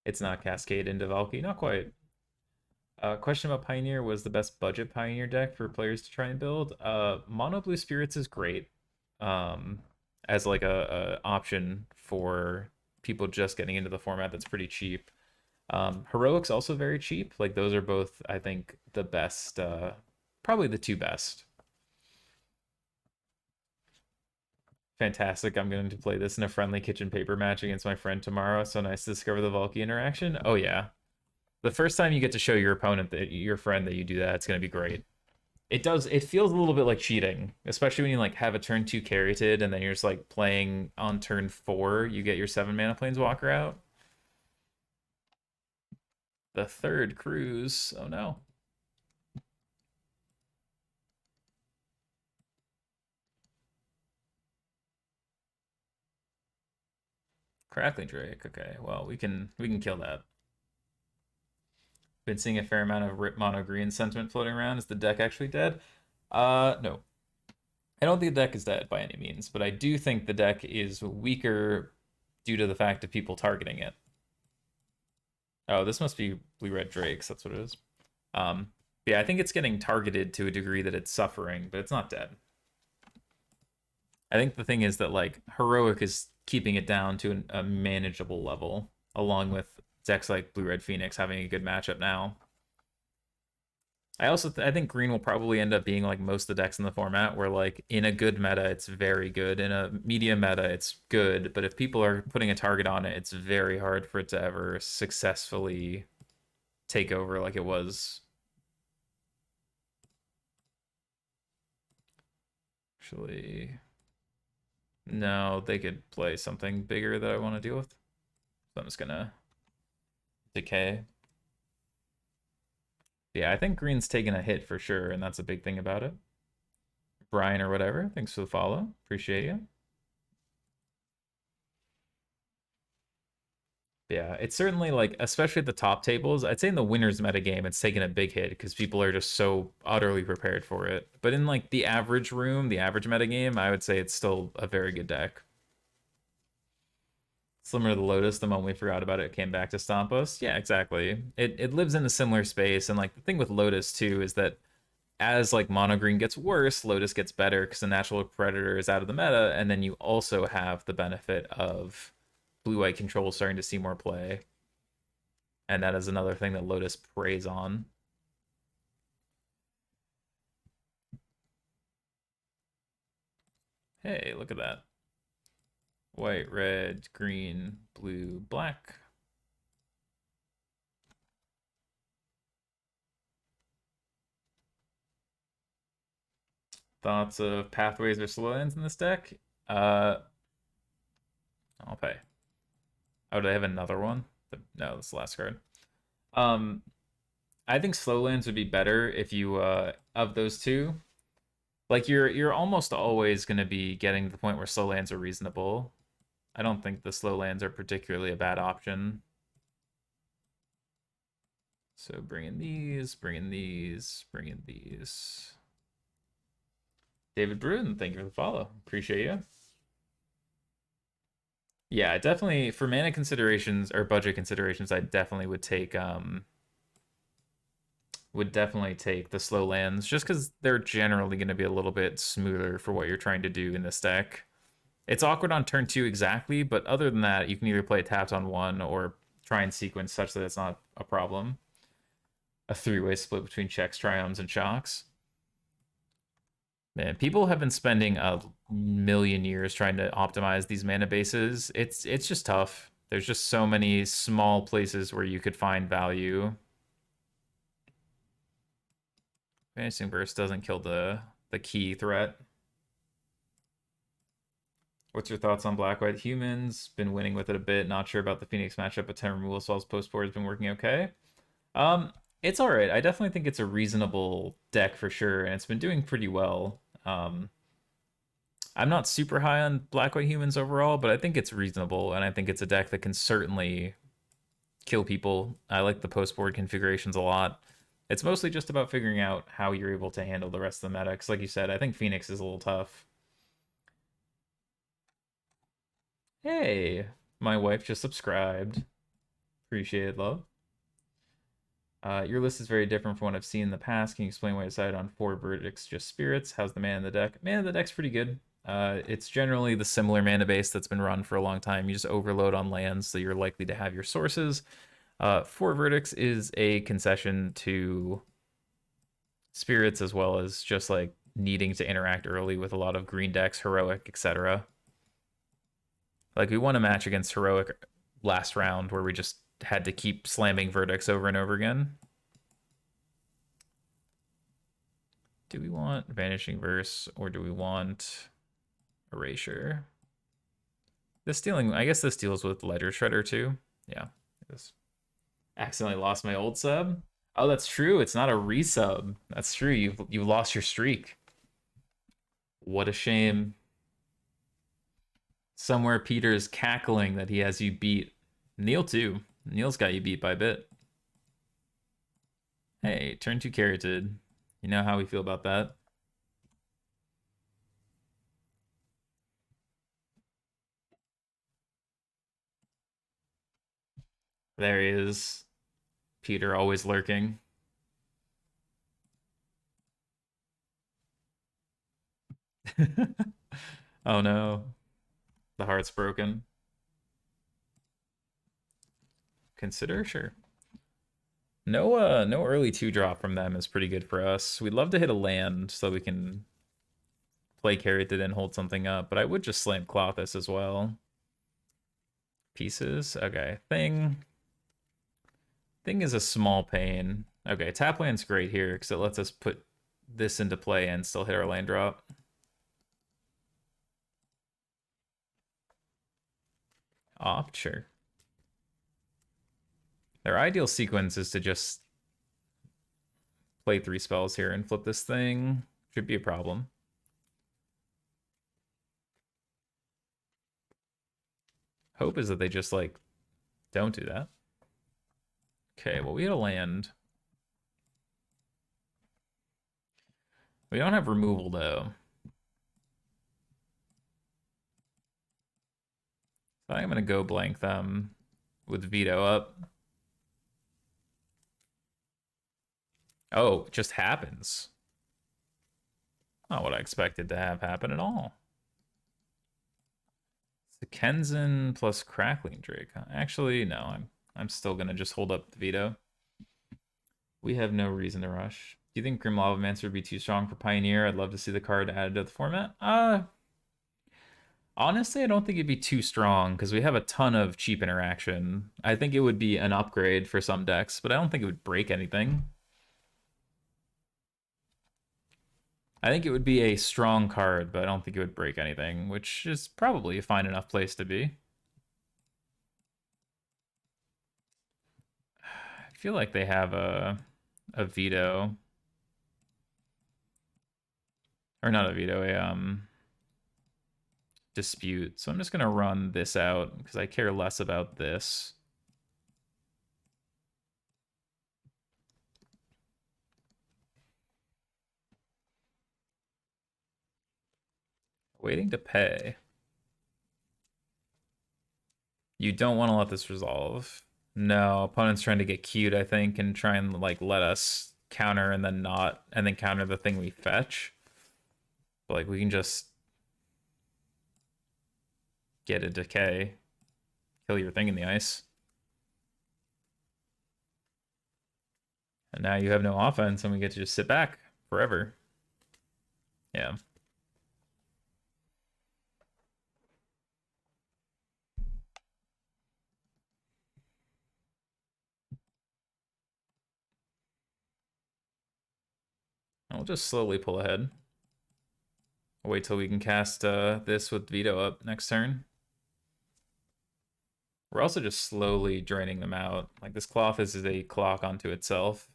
It's not Cascade into Valky, not quite. Question about Pioneer, was the best budget Pioneer deck for players to try and build? Mono Blue Spirits is great as like a option for people just getting into the format that's pretty cheap. Heroic's also very cheap. Like those are both, I think, the best, probably the two best. Fantastic. I'm going to play this in a friendly kitchen paper match against my friend tomorrow. So nice to discover the Valky interaction. Oh yeah. The first time you get to show your opponent that your friend that you do that, it's going to be great. It feels a little bit like cheating, especially when you like have a turn 2 Caryatid and then you're just like playing on turn 4, you get your 7 mana planeswalker out. The third cruise. Oh no. Crackling Drake. Okay, well we can kill that. Been seeing a fair amount of rip mono green sentiment floating around. Is the deck actually dead? No. I don't think the deck is dead by any means, but I do think the deck is weaker due to the fact of people targeting it. Oh, this must be blue red Drakes. That's what it is. Yeah, I think it's getting targeted to a degree that it's suffering, but it's not dead. I think the thing is that like Heroic is keeping it down to a manageable level, along with decks like Blue Red Phoenix having a good matchup now. I also I think green will probably end up being like most of the decks in the format, where like in a good meta it's very good, in a medium meta it's good, but if people are putting a target on it, it's very hard for it to ever successfully take over like it was. Actually, no, they could play something bigger that I want to deal with. So I'm just gonna decay. Yeah, I think green's taking a hit for sure, and that's a big thing about it. Brian or whatever, thanks for the follow. Appreciate you. Yeah, it's certainly like, especially at the top tables, I'd say in the winners metagame, it's taken a big hit because people are just so utterly prepared for it. But in like the average room, the average metagame, I would say it's still a very good deck. Similar to the Lotus, the moment we forgot about it, it came back to stomp us. Yeah, exactly. It lives in a similar space, and like the thing with Lotus too is that as like mono green gets worse, Lotus gets better because the natural predator is out of the meta, and then you also have the benefit of blue white control starting to see more play, and that is another thing that Lotus preys on. Hey, look at that. White, red, green, blue, black. Thoughts of pathways or slow lands in this deck? Uh, I'll pay. Oh, do they have another one? No, that's the last card. Um, I think slow lands would be better if you of those two. Like you're almost always going to be getting to the point where slow lands are reasonable. I don't think the slow lands are particularly a bad option. So bring in these, bring in these, bring in these. David Bruin, thank you for the follow. Appreciate you. Yeah, definitely for mana considerations or budget considerations, I definitely would definitely take the slow lands just because they're generally going to be a little bit smoother for what you're trying to do in this deck. It's awkward on turn 2 exactly, but other than that, you can either play tapped on 1 or try and sequence such that it's not a problem. A three-way split between checks, triumphs, and shocks. Man, people have been spending a million years trying to optimize these mana bases. It's just tough. There's just so many small places where you could find value. Vanishing Burst doesn't kill the key threat. What's your thoughts on Black White Humans? Been winning with it a bit. Not sure about the Phoenix matchup, but 10 removal spells post board has been working okay. It's all right. I definitely think it's a reasonable deck for sure, and it's been doing pretty well. I'm not super high on Black White Humans overall, but I think it's reasonable, and I think it's a deck that can certainly kill people. I like the post board configurations a lot. It's mostly just about figuring out how you're able to handle the rest of the meta. Because like you said, I think Phoenix is a little tough. Hey, my wife just subscribed. Appreciate it, love. Your list is very different from what I've seen in the past. Can you explain why you decided on 4 verdicts, just spirits? How's the mana in the deck? Mana in the deck's pretty good. It's generally the similar mana base that's been run for a long time. You just overload on lands, so you're likely to have your sources. Four verdicts is a concession to spirits as well as just like needing to interact early with a lot of green decks, heroic, etc. Like we won a match against heroic last round where we just had to keep slamming verdicts over and over again. Do we want Vanishing Verse or do we want Erasure? This dealing, I guess this deals with Ledger Shredder too. Yeah, this accidentally lost my old sub. Oh, that's true. It's not a resub. That's true. You've lost your streak. What a shame. Somewhere Peter's cackling that he has you beat. Neil too. Neil's got you beat by a bit. Hey, turn 2 carroted. You know how we feel about that. There he is. Peter always lurking. Oh no. The heart's broken. Consider? Sure. No early 2-drop from them is pretty good for us. We'd love to hit a land so we can play carroted and hold something up, but I would just slam Clothis as well. Pieces. Okay. Thing. Thing is a small pain. Okay, tap land's great here because it lets us put this into play and still hit our land drop. Opt, sure. Their ideal sequence is to just play 3 spells here and flip this thing. Should be a problem. Hope is that they just like don't do that. Okay, well we had a land. We don't have removal though. So I'm gonna go blank them with veto up. Oh, it just happens. Not what I expected to have happen at all. So Kenzin plus Crackling Drake. Actually, no, I'm still gonna just hold up the veto. We have no reason to rush. Do you think Grim Lavamancer would be too strong for Pioneer? I'd love to see the card added to the format. Honestly, I don't think it'd be too strong because we have a ton of cheap interaction. I think it would be an upgrade for some decks, but I don't think it would break anything. I think it would be a strong card, but I don't think it would break anything, which is probably a fine enough place to be. I feel like they have a veto. Or not a veto, a dispute. So I'm just gonna run this out because I care less about this. Waiting to pay. You don't want to let this resolve. No, opponent's trying to get cute, I think, and try and like let us counter and then not, and then counter the thing we fetch. But like we can just get a decay, kill your thing in the ice. And now you have no offense and we get to just sit back forever. Yeah. I'll just slowly pull ahead. I'll wait till we can cast this with veto up next turn. We're also just slowly draining them out. Like this cloth is a clock onto itself.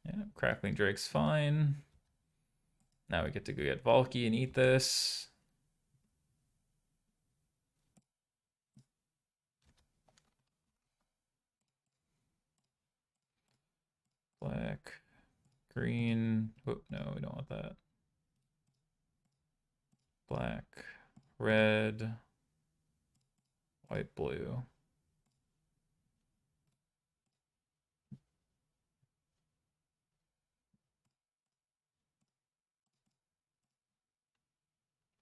Yeah, Crackling Drake's fine. Now we get to go get Valky and eat this. Black, green. Whoop, no, we don't want that. Black, red, white, blue.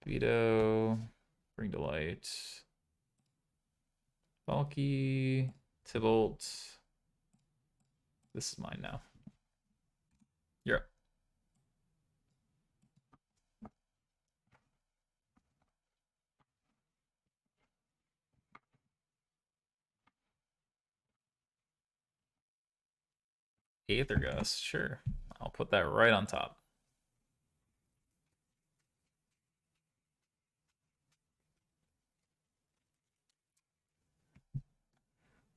Veto. Bring to light. Valky, Tybalt. This is mine now. You're up. Aether Gust, sure. I'll put that right on top.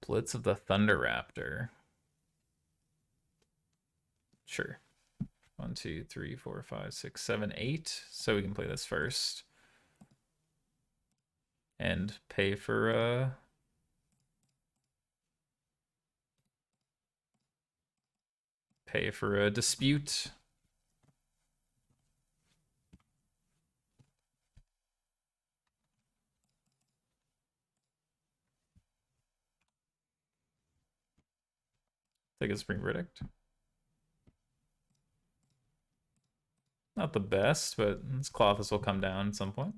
Blitz of the Thunder Raptor. Sure. 1, 2, 3, 4, 5, 6, 7, 8. So we can play this first. And pay for a dispute. Take a Spring Verdict. Not the best, but this Clothis will come down at some point.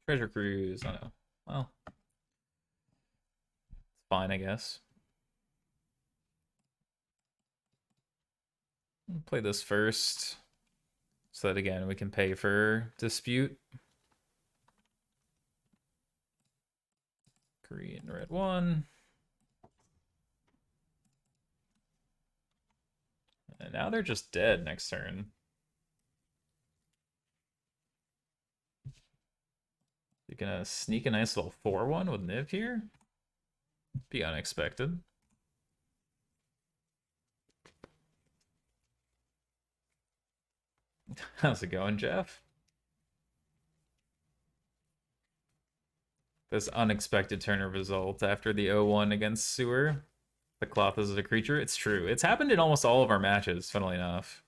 Treasure Cruise, I know. Well, it's fine, I guess. I'll play this first, so that again we can pay for dispute. Green, red 1. And now they're just dead next turn. You're gonna sneak a nice little 4-1 with Niv here? Be unexpected. How's it going, Jeff? This unexpected turn of result after the 0-1 against Sewer. The Cloth is a creature. It's true. It's happened in almost all of our matches, funnily enough.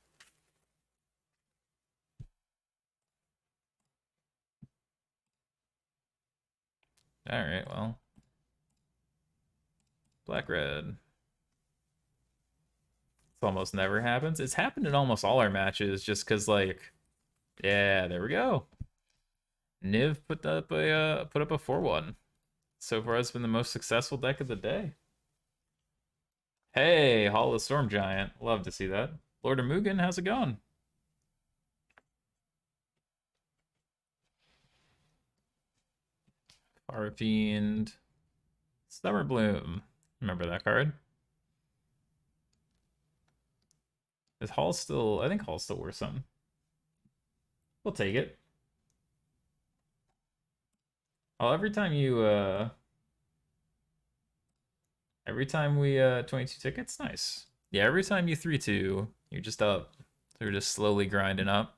Alright, well. Black-red. This almost never happens. It's happened in almost all our matches just because, like... Yeah, there we go. Niv put up a 4-1. So far, it's been the most successful deck of the day. Hey, Hall of the Storm Giant. Love to see that. Lord of Mugen, how's it going? Fire Fiend. Summer Bloom. Remember that card? Is Hall still... I think Hall's still worth something. We'll take it. Oh, every time we 22 tickets, nice. Yeah, every time you 3-2, you're just up. They're just slowly grinding up.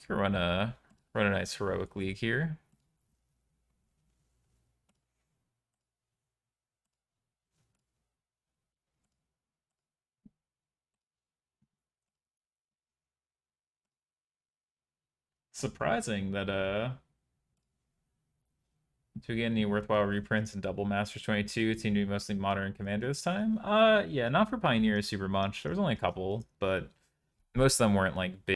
Can run a nice heroic league here. Surprising that to get any worthwhile reprints and double Masters 22, it seemed to be mostly Modern Commander this time. Yeah, not for Pioneer super much. There was only a couple, but most of them weren't like big